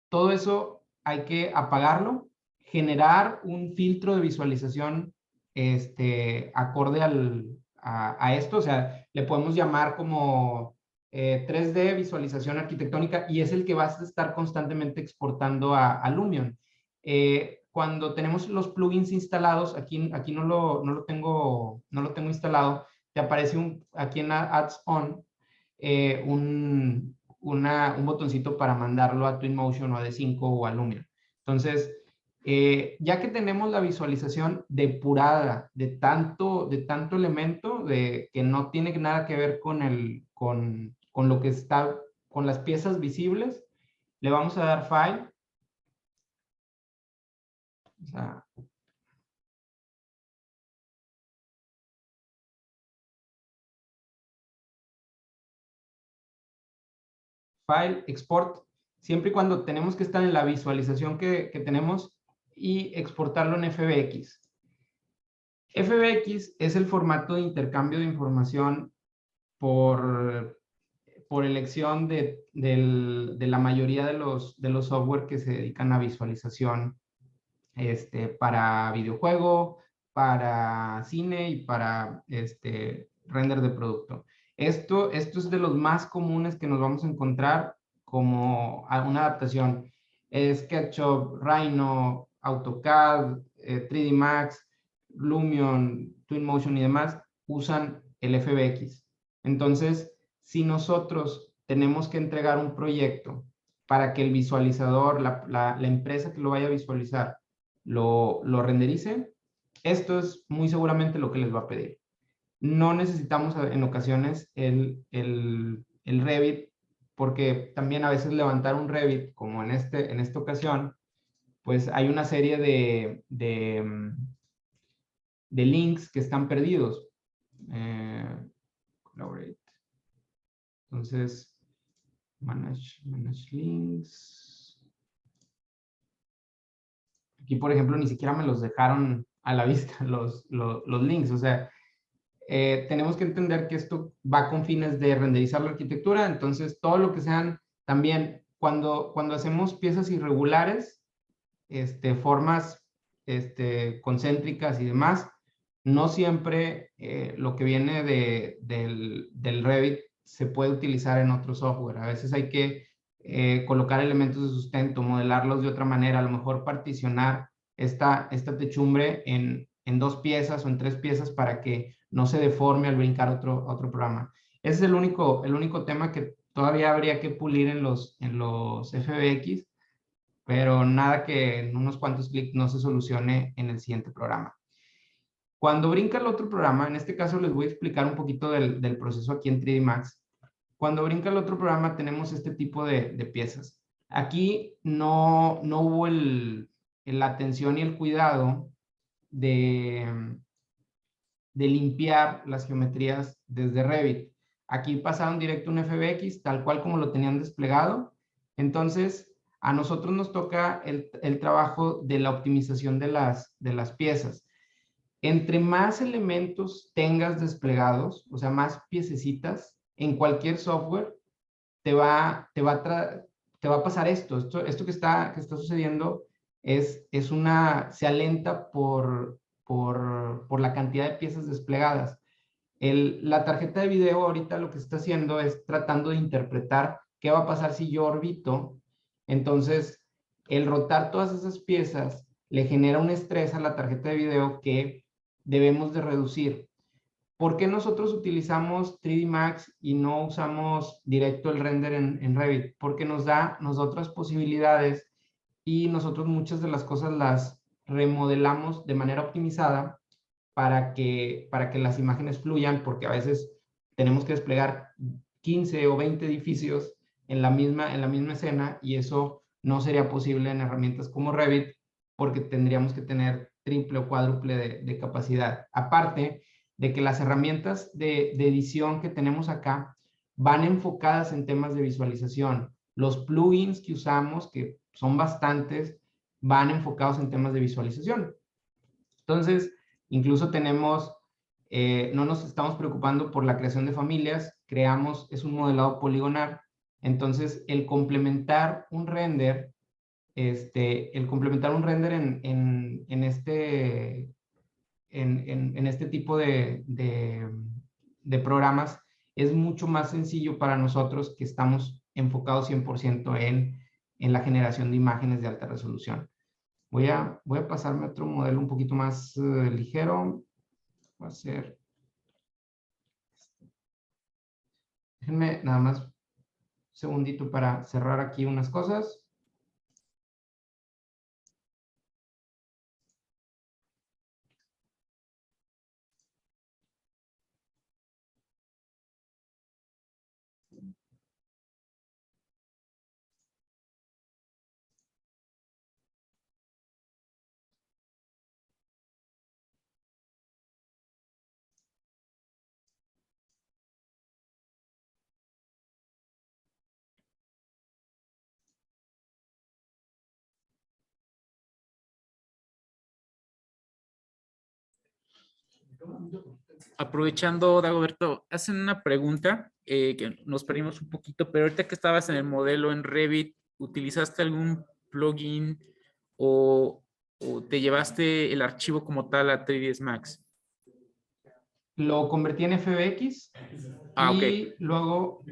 Todo eso hay que apagarlo, generar un filtro de visualización acorde a esto. O sea, le podemos llamar como 3D visualización arquitectónica, y es el que vas a estar constantemente exportando a Lumion. Cuando tenemos los plugins instalados, aquí no lo tengo instalado, te aparece aquí en Ads On un botoncito para mandarlo a Twinmotion o a D5 o a Lumion. Entonces, Ya que tenemos la visualización depurada de tanto elemento que no tiene nada que ver con lo que está, con las piezas visibles, le vamos a dar File. O sea, File, Export, siempre y cuando tenemos que estar en la visualización que tenemos y exportarlo en FBX. FBX es el formato de intercambio de información por elección de la mayoría de los software que se dedican a visualización para videojuego, para cine y para render de producto. Esto es de los más comunes que nos vamos a encontrar como una adaptación. SketchUp, Rhino, AutoCAD, 3D Max, Lumion, Twinmotion y demás usan el FBX. Entonces, si nosotros tenemos que entregar un proyecto para que el visualizador, la empresa que lo vaya a visualizar, lo renderice, esto es muy seguramente lo que les va a pedir. No necesitamos en ocasiones el Revit, porque también a veces levantar un Revit, como en esta ocasión, pues hay una serie de links que están perdidos. Entonces, manage links. Aquí, por ejemplo, ni siquiera me los dejaron a la vista los links. O sea, tenemos que entender que esto va con fines de renderizar la arquitectura. Entonces, todo lo que sean también, cuando hacemos piezas irregulares, formas concéntricas y demás, no siempre lo que viene del Revit se puede utilizar en otro software. A veces hay que colocar elementos de sustento, modelarlos de otra manera, a lo mejor particionar esta techumbre en 2 piezas o en 3 piezas para que no se deforme al brincar otro programa. Ese es el único tema que todavía habría que pulir en los FBX, pero nada que en unos cuantos clics no se solucione en el siguiente programa. Cuando brinca el otro programa, en este caso les voy a explicar un poquito del proceso aquí en 3D Max. Cuando brinca el otro programa tenemos este tipo de piezas. Aquí no hubo la atención y el cuidado de limpiar las geometrías desde Revit. Aquí pasaron directo un FBX, tal cual como lo tenían desplegado. Entonces, a nosotros nos toca el trabajo de la optimización de las piezas. Entre más elementos tengas desplegados, o sea, más piececitas, en cualquier software, te va a pasar esto. Esto que está sucediendo se alenta por la cantidad de piezas desplegadas. La tarjeta de video ahorita lo que está haciendo es tratando de interpretar qué va a pasar si yo orbito. Entonces, el rotar todas esas piezas le genera un estrés a la tarjeta de video que debemos de reducir. ¿Por qué nosotros utilizamos 3D Max y no usamos directo el render en Revit? Porque nos da otras posibilidades y nosotros muchas de las cosas las remodelamos de manera optimizada para que las imágenes fluyan, porque a veces tenemos que desplegar 15 o 20 edificios en la misma escena y eso no sería posible en herramientas como Revit porque tendríamos que tener triple o cuádruple de capacidad. Aparte de que las herramientas de edición que tenemos acá van enfocadas en temas de visualización. Los plugins que usamos, que son bastantes, van enfocados en temas de visualización. Entonces, incluso no nos estamos preocupando por la creación de familias, es un modelado poligonal. Entonces, el complementar un render en este tipo de programas es mucho más sencillo para nosotros que estamos enfocados 100% en la generación de imágenes de alta resolución. Voy a pasarme a otro modelo un poquito más ligero. Va a ser... Déjenme nada más un segundito para cerrar aquí unas cosas. aprovechando, Dagoberto, hacen una pregunta que nos perdimos un poquito, pero ahorita que estabas en el modelo en Revit, ¿utilizaste algún plugin o te llevaste el archivo como tal a 3ds Max? Lo convertí en FBX Ah, ok. y luego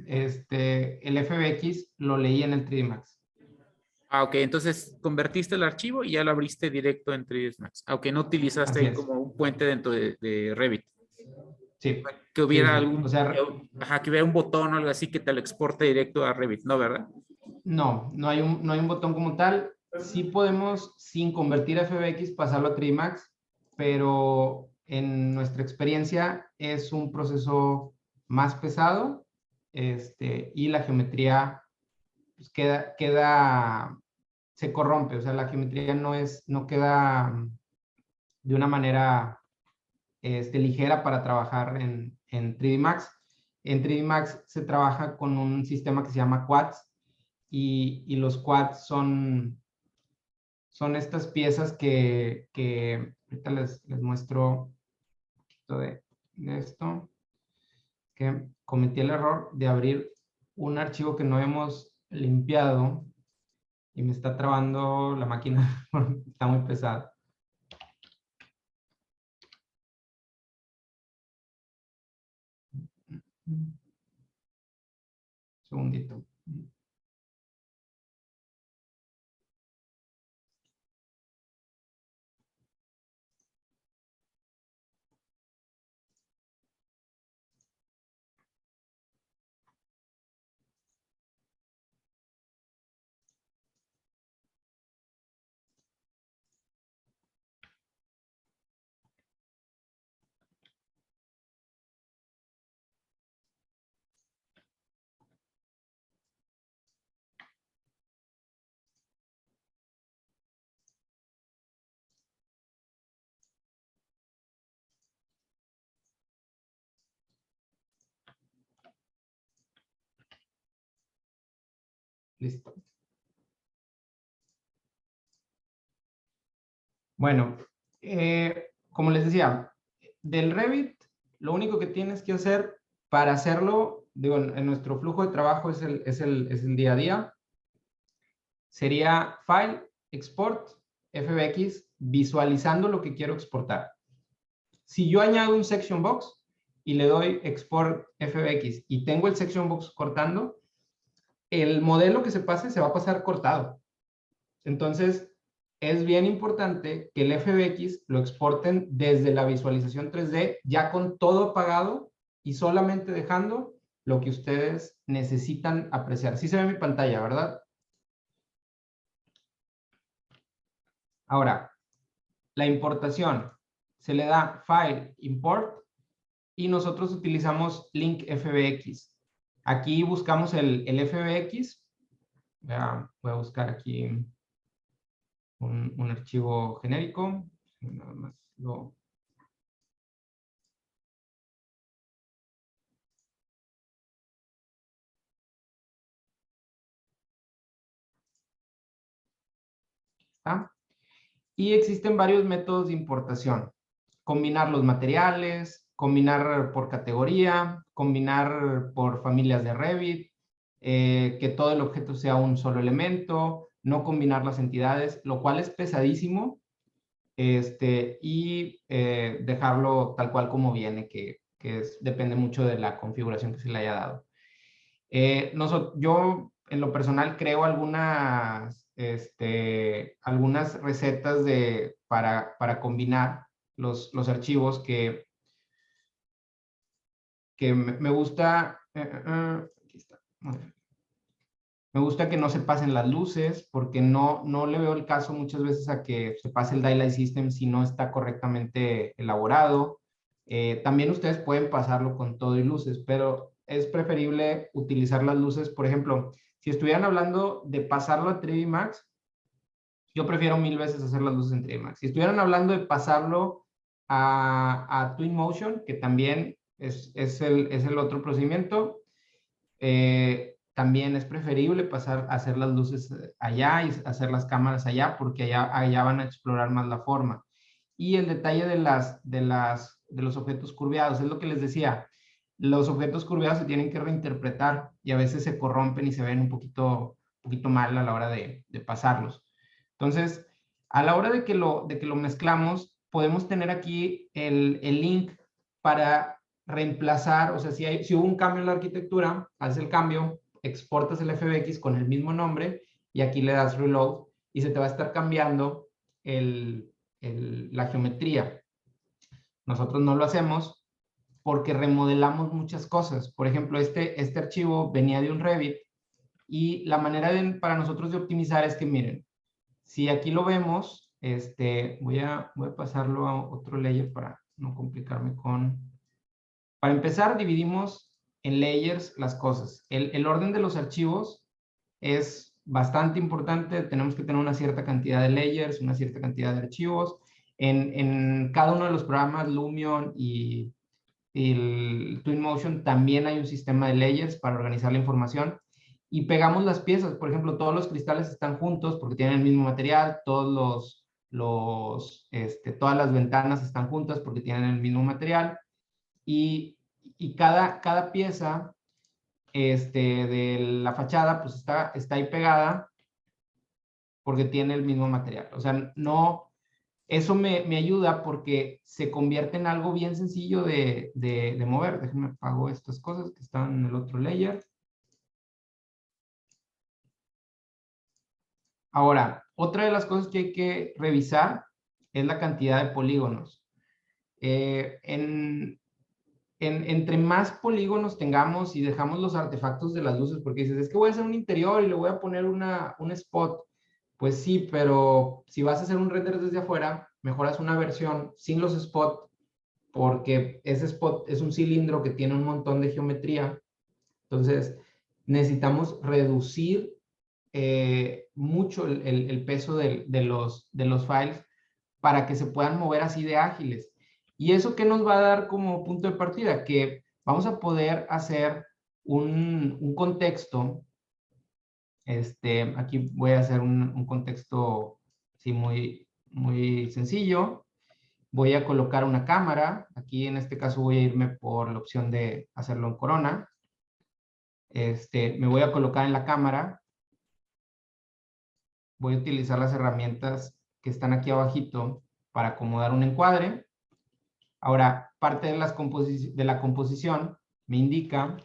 el FBX lo leí en el 3D Max. Ah, ok. Entonces convertiste el archivo y ya lo abriste directo en 3ds Max. Aunque no utilizaste Así ahí es. como un puente dentro de Revit. Sí, Que sí, hubiera sí. O algún, sea, ajá, que hubiera un botón o algo así que te lo exporte directo a Revit, ¿no, verdad? no hay un botón como tal. Sí podemos, sin convertir a FBX, pasarlo a 3D Max, pero en nuestra experiencia es un proceso más pesado, y la geometría pues, se corrompe, o sea, la geometría no queda de una manera ligera para trabajar en 3D Max. En 3D Max se trabaja con un sistema que se llama quads y los quads son estas piezas que ahorita les muestro un poquito de esto, que cometí el error de abrir un archivo que no hemos limpiado y me está trabando la máquina, está muy pesada. Un segundito. Listo. Bueno, como les decía, del Revit, lo único que tienes que hacer para hacerlo, digo, en nuestro flujo de trabajo es el día a día, sería File, Export, FBX, visualizando lo que quiero exportar. Si yo añado un section box y le doy Export FBX y tengo el section box cortando, el modelo que se pase se va a pasar cortado. Entonces, es bien importante que el FBX lo exporten desde la visualización 3D, ya con todo apagado y solamente dejando lo que ustedes necesitan apreciar. Sí se ve mi pantalla, ¿verdad? Ahora, la importación se le da File, Import, y nosotros utilizamos Link FBX. Aquí buscamos el FBX. Voy a buscar aquí un archivo genérico. Nada más lo... ¿Está? Y existen varios métodos de importación. Combinar los materiales, combinar por categoría, combinar por familias de Revit, que todo el objeto sea un solo elemento, no combinar las entidades, lo cual es pesadísimo, y dejarlo tal cual como viene, depende mucho de la configuración que se le haya dado. Yo, en lo personal, creo algunas recetas para combinar los archivos que me gusta. Aquí está. Me gusta que no se pasen las luces, porque no le veo el caso muchas veces a que se pase el Daylight System si no está correctamente elaborado. También ustedes pueden pasarlo con todo y luces, pero es preferible utilizar las luces. Por ejemplo, si estuvieran hablando de pasarlo a 3D Max, yo prefiero 1000 veces hacer las luces en 3D Max. Si estuvieran hablando de pasarlo a Twinmotion, que también es el otro procedimiento, también es preferible pasar a hacer las luces allá y hacer las cámaras allá, porque allá van a explorar más la forma. y el detalle de los objetos curveados. Es lo que les decía, los objetos curveados se tienen que reinterpretar y a veces se corrompen y se ven un poquito mal a la hora de pasarlos. Entonces, a la hora de que lo mezclamos, podemos tener aquí el link para reemplazar, o sea, si hubo un cambio en la arquitectura, haces el cambio, exportas el FBX con el mismo nombre y aquí le das reload y se te va a estar cambiando la geometría. Nosotros no lo hacemos porque remodelamos muchas cosas. Por ejemplo, este archivo venía de un Revit y la manera para nosotros de optimizar es que miren, si aquí lo vemos, voy a pasarlo a otro layer para no complicarme con... Para empezar, dividimos en layers las cosas. El orden de los archivos es bastante importante. Tenemos que tener una cierta cantidad de layers, una cierta cantidad de archivos. En cada uno de los programas, Lumion y el Twinmotion, también hay un sistema de layers para organizar la información. Y pegamos las piezas. Por ejemplo, todos los cristales están juntos porque tienen el mismo material. Todas las ventanas están juntas porque tienen el mismo material. Y cada pieza de la fachada pues está ahí pegada porque tiene el mismo material. O sea, no, eso me ayuda porque se convierte en algo bien sencillo de mover. Déjenme apago estas cosas que están en el otro layer. Ahora, otra de las cosas que hay que revisar es la cantidad de polígonos. Entre más polígonos tengamos y dejamos los artefactos de las luces, porque dices, es que voy a hacer un interior y le voy a poner un spot. Pues sí, pero si vas a hacer un render desde afuera, mejoras una versión sin los spots, porque ese spot es un cilindro que tiene un montón de geometría. Entonces, necesitamos reducir mucho el peso de los files para que se puedan mover así de ágiles. ¿Y eso qué nos va a dar como punto de partida? Que vamos a poder hacer un contexto. Aquí voy a hacer un contexto sí, muy, muy sencillo. Voy a colocar una cámara. Aquí en este caso voy a irme por la opción de hacerlo en corona. Me voy a colocar en la cámara. Voy a utilizar las herramientas que están aquí abajito para acomodar un encuadre. Ahora, parte de la composición me indica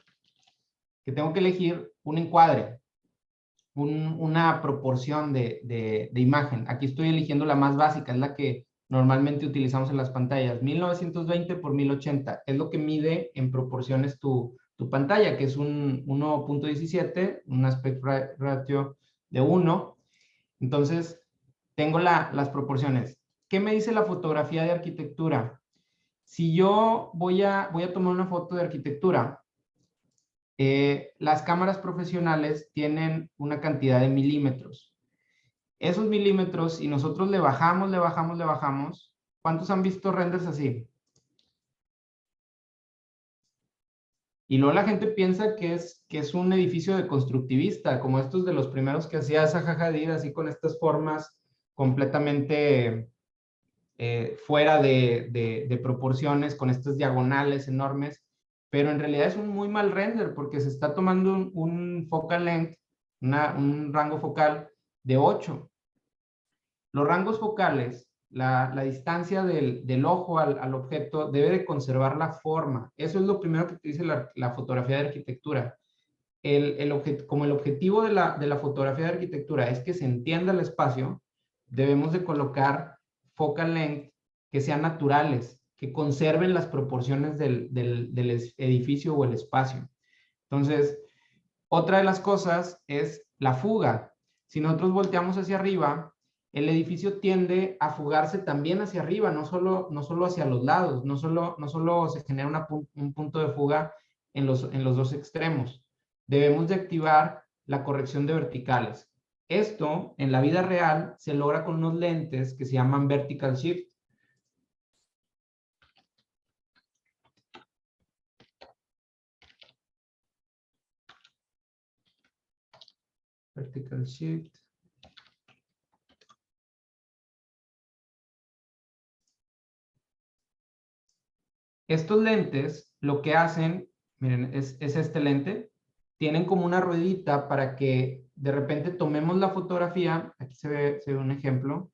que tengo que elegir un encuadre, una proporción de imagen. Aquí estoy eligiendo la más básica, es la que normalmente utilizamos en las pantallas. 1920 por 1080 es lo que mide en proporciones tu pantalla, que es un 1.17, un aspect ratio de 1. Entonces, tengo las proporciones. ¿Qué me dice la fotografía de arquitectura? Si yo voy a tomar una foto de arquitectura, las cámaras profesionales tienen una cantidad de milímetros. Esos milímetros, si nosotros le bajamos, ¿cuántos han visto renders así? Y luego la gente piensa que es un edificio de constructivista, como estos de los primeros que hacía Zaha Hadid, así con estas formas completamente fuera de proporciones, con estas diagonales enormes, pero en realidad es un muy mal render porque se está tomando un focal length, un rango focal de 8. Los rangos focales, la distancia del ojo al objeto debe de conservar la forma. Eso es lo primero que te dice la fotografía de arquitectura. Como el objetivo de la fotografía de arquitectura es que se entienda el espacio, debemos de colocar focal length que sean naturales, que conserven las proporciones del edificio o el espacio. Entonces, otra de las cosas es la fuga. Si nosotros volteamos hacia arriba, el edificio tiende a fugarse también hacia arriba, no solo hacia los lados, no solo se genera un punto de fuga en los dos extremos. Debemos de activar la corrección de verticales. Esto, en la vida real, se logra con unos lentes que se llaman vertical shift. Vertical shift. Estos lentes lo que hacen, miren, es este lente, tienen como una ruedita para que de repente tomemos la fotografía, aquí se ve un ejemplo,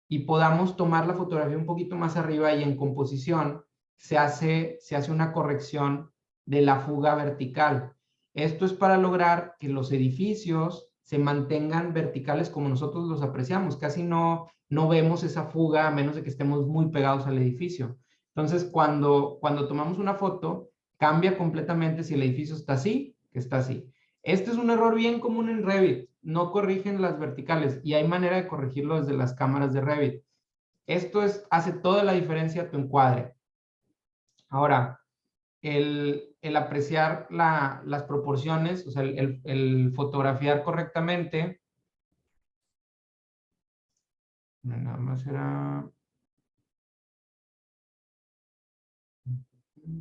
y podamos tomar la fotografía un poquito más arriba y en composición se hace una corrección de la fuga vertical. Esto es para lograr que los edificios se mantengan verticales como nosotros los apreciamos. Casi no vemos esa fuga a menos de que estemos muy pegados al edificio. Entonces, cuando tomamos una foto, cambia completamente si el edificio está así, que está así. Este es un error bien común en Revit. No corrigen las verticales y hay manera de corregirlo desde las cámaras de Revit. Esto hace toda la diferencia a tu encuadre. Ahora, el apreciar las proporciones, o sea, el fotografiar correctamente, nada más era...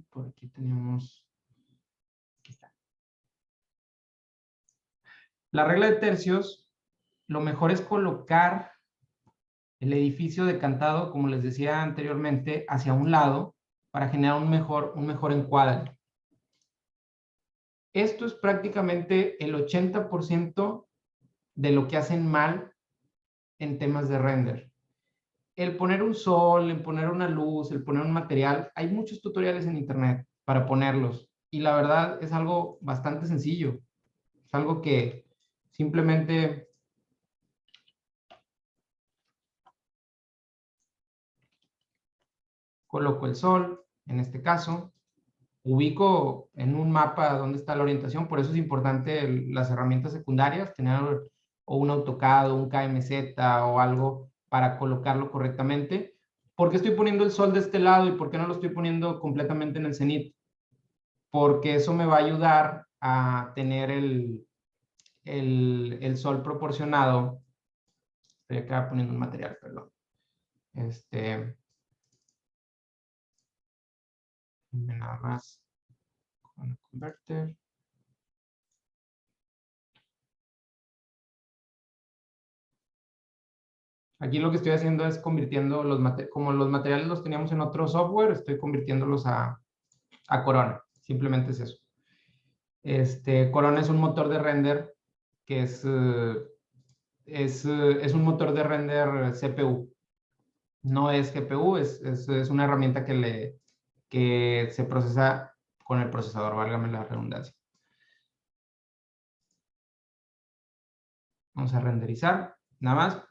Por aquí teníamos... Aquí está. La regla de tercios, lo mejor es colocar el edificio decantado, como les decía anteriormente, hacia un lado para generar un mejor encuadre. Esto es prácticamente el 80% de lo que hacen mal en temas de render. El poner un sol, el poner una luz, el poner un material, hay muchos tutoriales en internet para ponerlos. Y la verdad es algo bastante sencillo. Es algo que simplemente coloco el sol, en este caso, ubico en un mapa dónde está la orientación, por eso es importante las herramientas secundarias, tener o un AutoCAD o un KMZ o algo para colocarlo correctamente. ¿Por qué estoy poniendo el sol de este lado y por qué no lo estoy poniendo completamente en el cenit? Porque eso me va a ayudar a tener el sol proporcionado. Estoy acá poniendo un material, perdón. Nada más con el converter. Aquí lo que estoy haciendo es convirtiendo como los materiales los teníamos en otro software, estoy convirtiéndolos a Corona. Simplemente es eso. Corona es un motor de render que es un motor de render CPU. No es GPU, es una herramienta que se procesa con el procesador, válgame la redundancia. Vamos a renderizar. Nada más,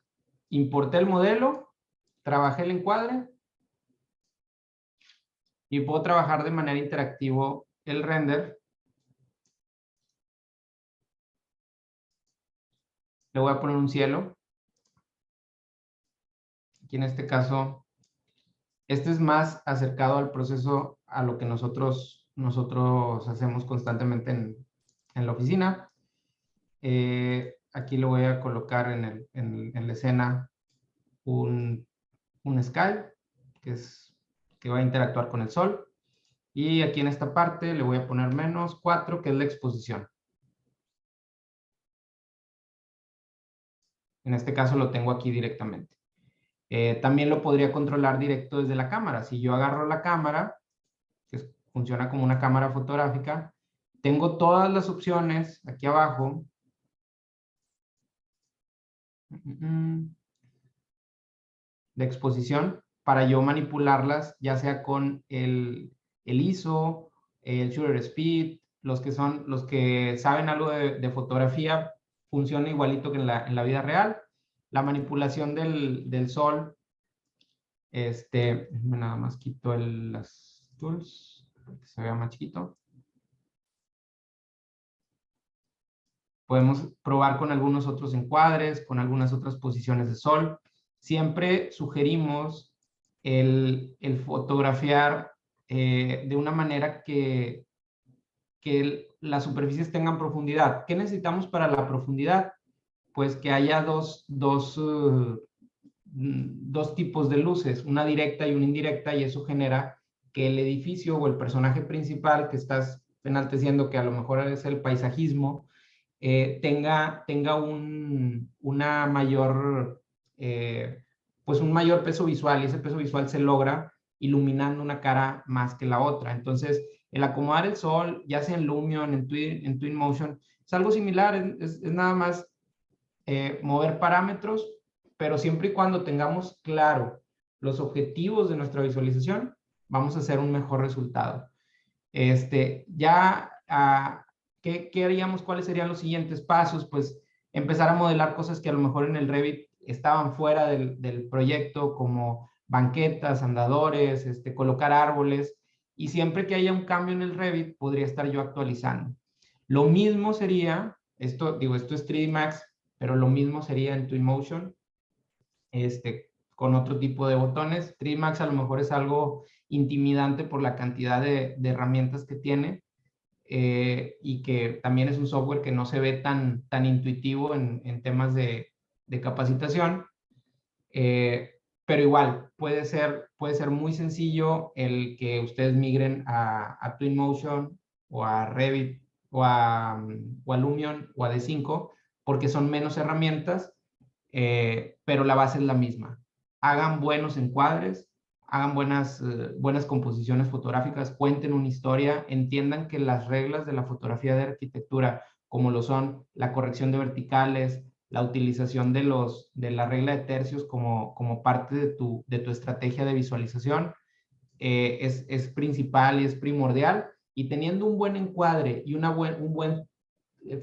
importé el modelo, trabajé el encuadre y puedo trabajar de manera interactiva el render. Le voy a poner un cielo. Aquí en este caso, este es más acercado al proceso, a lo que nosotros hacemos constantemente en la oficina. Aquí le voy a colocar en la escena un sky, que va a interactuar con el sol. Y aquí en esta parte le voy a poner -4, que es la exposición. En este caso lo tengo aquí directamente. También lo podría controlar directo desde la cámara. Si yo agarro la cámara, que funciona como una cámara fotográfica, tengo todas las opciones aquí abajo. De exposición para yo manipularlas, ya sea con el ISO, el shutter speed, los que saben algo de fotografía, funciona igualito que en la vida real. La manipulación del sol, nada más quito las tools para que se vea más chiquito. Podemos probar con algunos otros encuadres, con algunas otras posiciones de sol. Siempre sugerimos el fotografiar de una manera que las superficies tengan profundidad. ¿Qué necesitamos para la profundidad? Pues que haya dos tipos de luces, una directa y una indirecta, y eso genera que el edificio o el personaje principal que estás enalteciendo, que a lo mejor es el paisajismo, tenga una mayor, pues un mayor peso visual, y ese peso visual se logra iluminando una cara más que la otra. Entonces, el acomodar el sol, ya sea en Lumion, en Twinmotion, es algo similar, es nada más mover parámetros, pero siempre y cuando tengamos claro los objetivos de nuestra visualización, vamos a hacer un mejor resultado. ¿Qué haríamos? ¿Cuáles serían los siguientes pasos? Pues empezar a modelar cosas que a lo mejor en el Revit estaban fuera del proyecto, como banquetas, andadores, colocar árboles, y siempre que haya un cambio en el Revit, podría estar yo actualizando. Lo mismo sería, esto es 3D Max, pero lo mismo sería en Twinmotion, con otro tipo de botones. 3D Max a lo mejor es algo intimidante por la cantidad de herramientas que tiene, y que también es un software que no se ve tan intuitivo en temas de capacitación, pero igual puede ser muy sencillo el que ustedes migren a Twinmotion o a Revit o a Lumion o a D5, porque son menos herramientas, pero la base es la misma. Hagan buenos encuadres, hagan buenas composiciones fotográficas, cuenten una historia, entiendan que las reglas de la fotografía de arquitectura, como lo son la corrección de verticales, la utilización de la regla de tercios como parte de tu estrategia de visualización, es principal y es primordial. Y teniendo un buen encuadre y un buen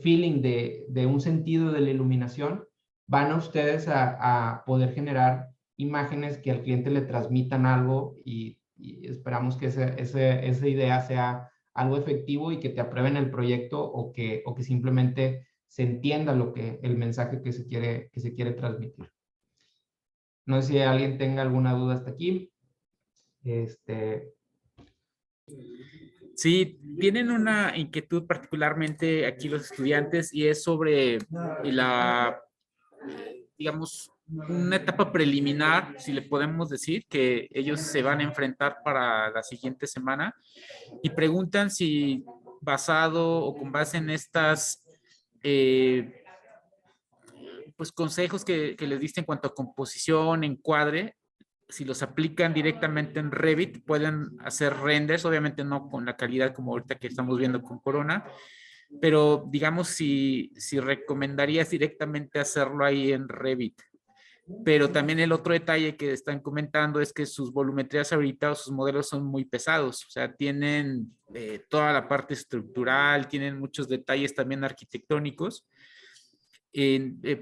feeling de un sentido de la iluminación, van a ustedes a poder generar imágenes que al cliente le transmitan algo, y esperamos que esa idea sea algo efectivo y que te aprueben el proyecto, o que simplemente se entienda el mensaje que se quiere transmitir. No sé si alguien tenga alguna duda hasta aquí. Sí, tienen una inquietud particularmente aquí los estudiantes, y es sobre digamos, una etapa preliminar, si le podemos decir, que ellos se van a enfrentar para la siguiente semana, y preguntan si basado o con base en estas pues consejos que les diste en cuanto a composición, encuadre, si los aplican directamente en Revit, pueden hacer renders, obviamente no con la calidad como ahorita que estamos viendo con Corona, pero digamos si recomendarías directamente hacerlo ahí en Revit. Pero también el otro detalle que están comentando es que sus volumetrías ahorita o sus modelos son muy pesados, o sea, tienen toda la parte estructural, tienen muchos detalles también arquitectónicos,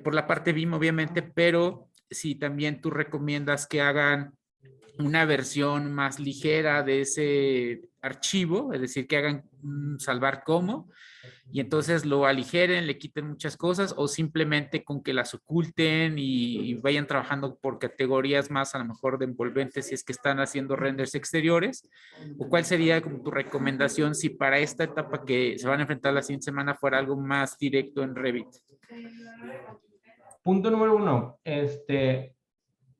por la parte BIM obviamente, pero si también tú recomiendas que hagan una versión más ligera de ese archivo, es decir, que hagan salvar como, y entonces lo aligeren, le quiten muchas cosas, o simplemente con que las oculten y vayan trabajando por categorías más a lo mejor de envolventes si es que están haciendo renders exteriores, o cuál sería como tu recomendación si para esta etapa que se van a enfrentar la siguiente semana fuera algo más directo en Revit. Punto número 1,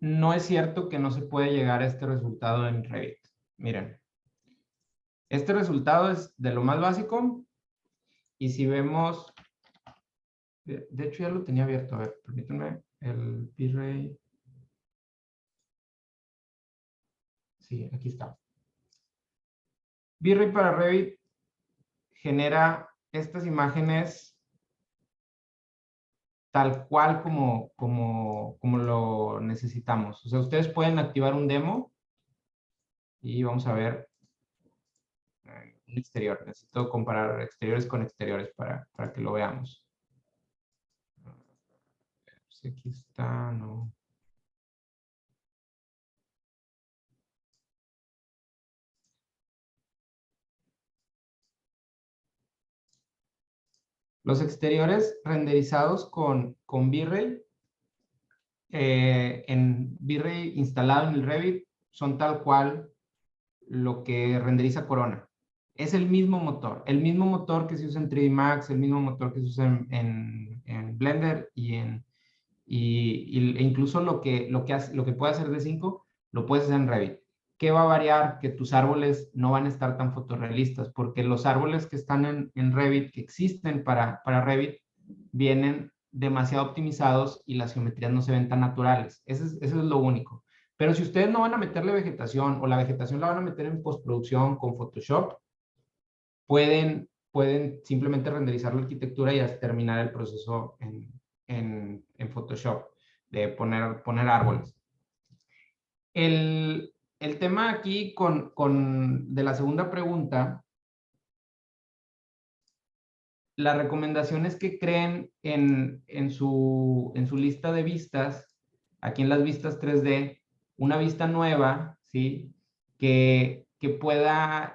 no es cierto que no se puede llegar a este resultado en Revit. Miren, este resultado es de lo más básico, y si vemos, de hecho ya lo tenía abierto, a ver, permítanme, el V-Ray. Sí, aquí está. V-Ray para Revit genera estas imágenes tal cual como lo necesitamos. O sea, ustedes pueden activar un demo y vamos a ver un exterior. Necesito comparar exteriores con exteriores para que lo veamos. Aquí está, no. Los exteriores renderizados con V-Ray, en V-Ray instalado en el Revit, son tal cual lo que renderiza Corona. Es el mismo motor que se usa en 3D Max, el mismo motor que se usa en Blender e incluso lo que puede hacer D5 lo puedes hacer en Revit. ¿Qué va a variar? Que tus árboles no van a estar tan fotorrealistas, porque los árboles que están en Revit, que existen para Revit, vienen demasiado optimizados y las geometrías no se ven tan naturales. Eso es lo único. Pero si ustedes no van a meterle vegetación o la vegetación la van a meter en postproducción con Photoshop, pueden simplemente renderizar la arquitectura y hasta terminar el proceso en Photoshop de poner árboles. El tema aquí de la segunda pregunta, la recomendación es que creen en su lista de vistas, aquí en las vistas 3D, una vista nueva, ¿sí? Que puedan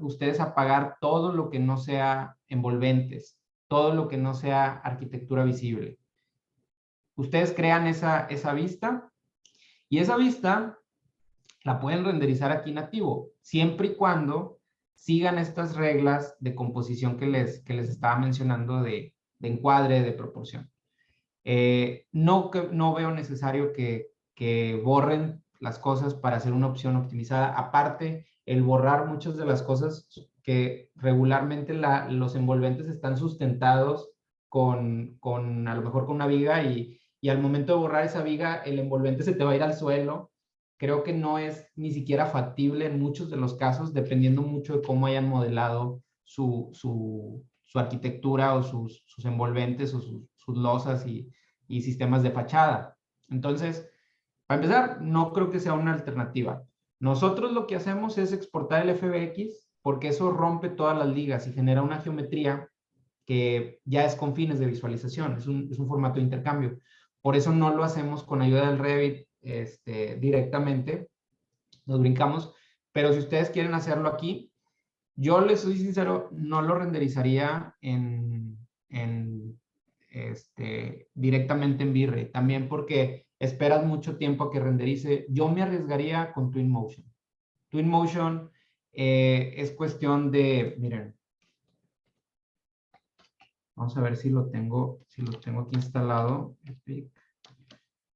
ustedes apagar todo lo que no sea envolventes, todo lo que no sea arquitectura visible. Ustedes crean esa vista y esa vista la pueden renderizar aquí nativo, siempre y cuando sigan estas reglas de composición que les estaba mencionando de encuadre, de proporción. No veo necesario que borren las cosas para hacer una opción optimizada. Aparte, el borrar muchas de las cosas que regularmente los envolventes están sustentados a lo mejor con una viga y al momento de borrar esa viga, el envolvente se te va a ir al suelo. Creo que no es ni siquiera factible en muchos de los casos, dependiendo mucho de cómo hayan modelado su arquitectura o sus envolventes o sus losas y sistemas de fachada. Entonces, para empezar, no creo que sea una alternativa. Nosotros lo que hacemos es exportar el FBX porque eso rompe todas las ligas y genera una geometría que ya es con fines de visualización, es un formato de intercambio. Por eso no lo hacemos con ayuda del Revit directamente, nos brincamos, pero si ustedes quieren hacerlo aquí, yo les soy sincero, no lo renderizaría directamente en V-Ray, también porque esperas mucho tiempo a que renderice. Yo me arriesgaría con Twinmotion. Twinmotion es cuestión de, miren, vamos a ver si lo tengo aquí instalado. Es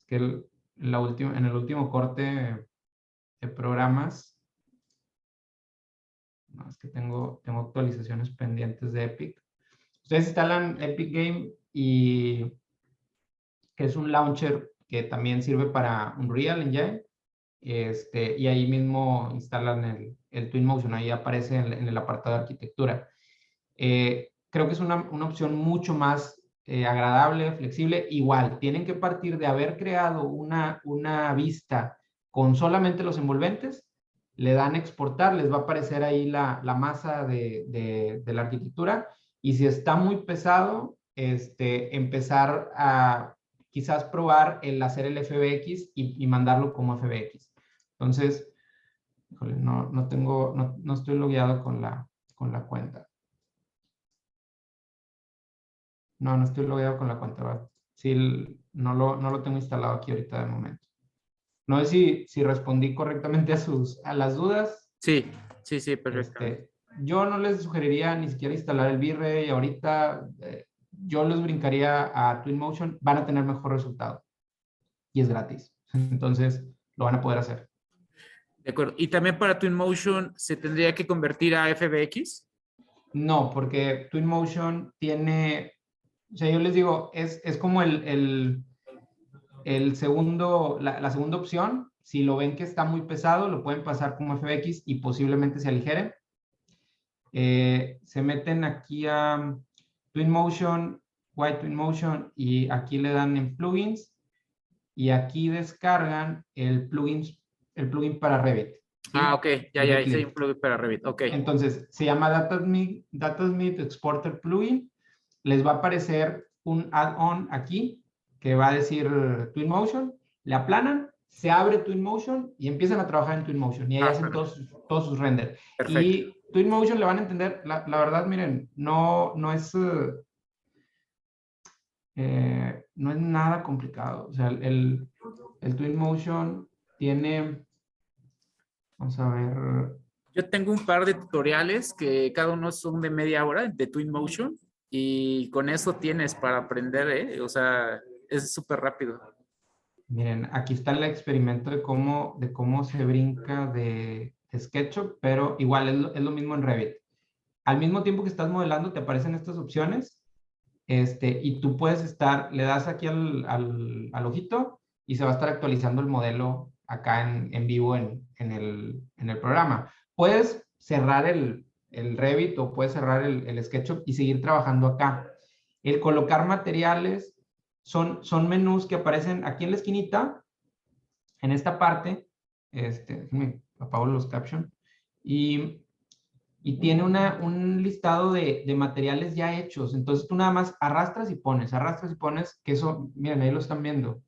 que en el último corte de programas, no, es que tengo actualizaciones pendientes de Epic. Ustedes instalan Epic Game y que es un launcher que también sirve para Unreal Engine. Y ahí mismo instalan el Twinmotion, ahí aparece en el apartado de arquitectura. Creo que es una opción mucho más agradable, flexible. Igual, tienen que partir de haber creado una vista con solamente los envolventes, le dan exportar, les va a aparecer ahí la masa de la arquitectura, y si está muy pesado, empezar a quizás probar el hacer el FBX y mandarlo como FBX. Entonces, híjole, no estoy logueado con la cuenta. No estoy logueado con la cuenta, ¿verdad? Sí, no lo tengo instalado aquí ahorita de momento. No sé si respondí correctamente a las dudas. Sí, perfecto. Yo no les sugeriría ni siquiera instalar el V-Ray ahorita. Yo les brincaría a Twinmotion. Van a tener mejor resultado. Y es gratis. Entonces, lo van a poder hacer. De acuerdo. ¿Y también para Twinmotion se tendría que convertir a FBX? No, porque Twinmotion tiene... O sea, yo les digo, es como la segunda opción. Si lo ven que está muy pesado, lo pueden pasar como FBX y posiblemente se aligeren. Se meten aquí a Twinmotion, White Twinmotion, y aquí le dan en plugins y aquí descargan el plugin para Revit. ¿Sí? Ah, ok, ya hice un plugin para Revit, ok. Entonces, se llama Datasmith Exporter Plugin. Les va a aparecer un add-on aquí que va a decir Twinmotion, le aplanan, se abre Twinmotion y empiezan a trabajar en Twinmotion y ahí hacen todos sus renders. Perfecto. Y Twinmotion le van a entender, la verdad, miren, no es nada complicado. O sea, el Twinmotion tiene, vamos a ver. Yo tengo un par de tutoriales que cada uno son de media hora de Twinmotion y con eso tienes para aprender, ¿eh? O sea, es súper rápido. Miren, aquí está el experimento de cómo se brinca de SketchUp, pero igual es lo mismo en Revit. Al mismo tiempo que estás modelando, te aparecen estas opciones, y tú puedes le das aquí al ojito y se va a estar actualizando el modelo acá en vivo en el programa. Puedes cerrar el Revit o puedes cerrar el SketchUp y seguir trabajando acá. El colocar materiales son menús que aparecen aquí en la esquinita, en esta parte. Déjenme apago los captions. Y tiene un listado de materiales ya hechos. Entonces tú nada más arrastras y pones, que eso, miren, ahí lo están viendo.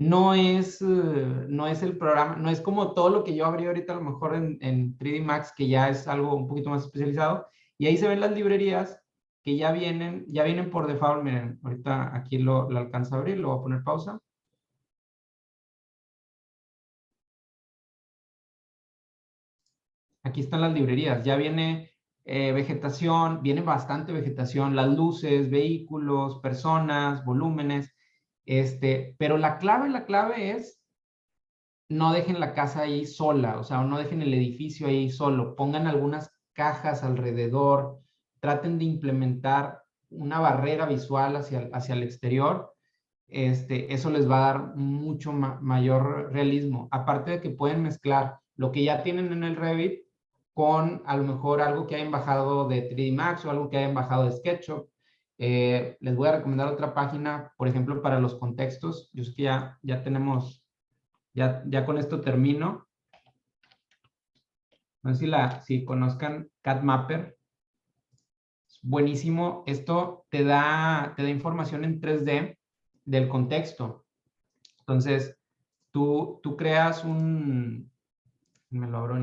No es el programa, no es como todo lo que yo abrí ahorita a lo mejor en 3D Max, que ya es algo un poquito más especializado. Y ahí se ven las librerías que ya vienen por default. Miren, ahorita aquí lo alcanzo a abrir, lo voy a poner pausa. Aquí están las librerías, ya viene vegetación, viene bastante vegetación, las luces, vehículos, personas, volúmenes, pero la clave es no dejen la casa ahí sola, o sea, no dejen el edificio ahí solo, pongan algunas cajas alrededor, traten de implementar una barrera visual hacia el exterior. Eso les va a dar mucho mayor realismo. Aparte de que pueden mezclar lo que ya tienen en el Revit con a lo mejor algo que hayan bajado de 3D Max o algo que hayan bajado de SketchUp. Les voy a recomendar otra página, por ejemplo, para los contextos. Yo sé que ya tenemos, ya con esto termino. No sé si conozcan CADMapper. Es buenísimo. Esto te da información en 3D del contexto. Entonces, tú creas me lo abro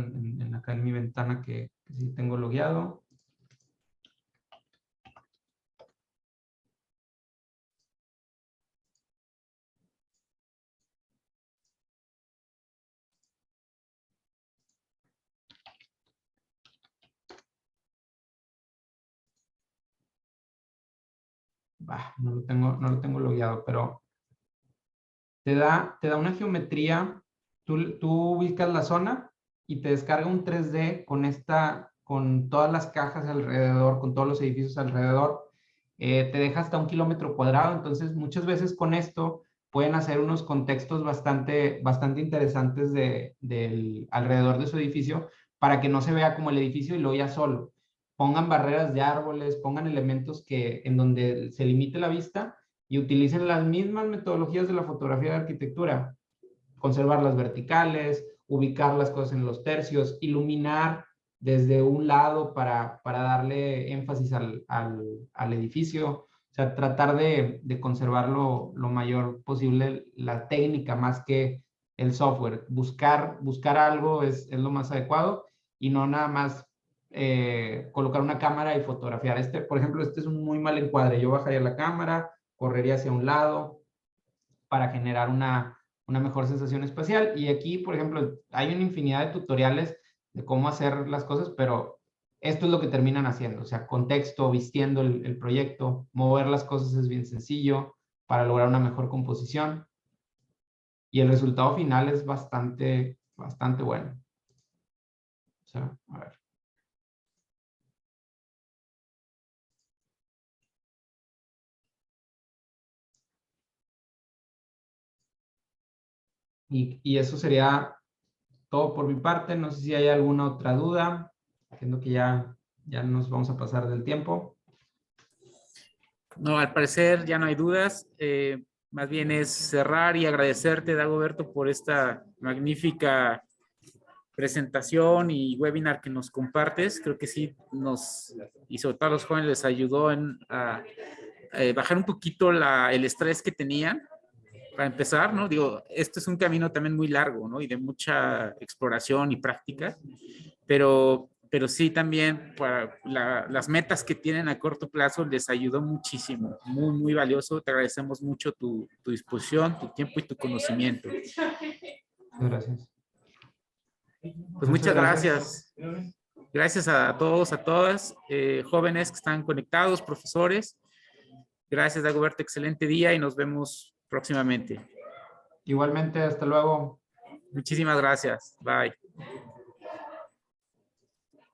acá en mi ventana que sí tengo logueado. No lo tengo logueado, pero te da una geometría. Tú ubicas la zona y te descarga un 3D con todas las cajas alrededor, con todos los edificios alrededor. Te deja hasta 1 kilómetro cuadrado. Entonces, muchas veces con esto pueden hacer unos contextos bastante interesantes alrededor de su edificio para que no se vea como el edificio y lo vea solo. Pongan barreras de árboles, pongan elementos en donde se limite la vista y utilicen las mismas metodologías de la fotografía de arquitectura. Conservar las verticales, ubicar las cosas en los tercios, iluminar desde un lado para darle énfasis al edificio. O sea, tratar de conservar lo mayor posible la técnica más que el software. Buscar algo es lo más adecuado y no nada más colocar una cámara y fotografiar. Por ejemplo, es un muy mal encuadre. Yo bajaría la cámara, correría hacia un lado para generar una mejor sensación espacial. Y aquí, por ejemplo, hay una infinidad de tutoriales de cómo hacer las cosas, pero esto es lo que terminan haciendo. O sea, contexto, vistiendo el proyecto, mover las cosas es bien sencillo para lograr una mejor composición. Y el resultado final es bastante bueno. O sea, a ver. Y eso sería todo por mi parte. No sé si hay alguna otra duda. Entiendo que ya nos vamos a pasar del tiempo. No, al parecer ya no hay dudas. Más bien es cerrar y agradecerte, Dagoberto, por esta magnífica presentación y webinar que nos compartes. Creo que sí y sobre todo a los jóvenes les ayudó a bajar un poquito el estrés que tenían. Para empezar, ¿no? Digo, esto es un camino también muy largo, ¿no? Y de mucha exploración y práctica, pero sí también para las metas que tienen a corto plazo les ayudó muchísimo, muy, muy valioso. Te agradecemos mucho tu disposición, tu tiempo y tu conocimiento. Gracias. Pues muchas gracias. Gracias a todos, a todas, jóvenes que están conectados, profesores. Gracias, Dagoberto, excelente día y nos vemos próximamente. Igualmente, hasta luego. Muchísimas gracias. Bye.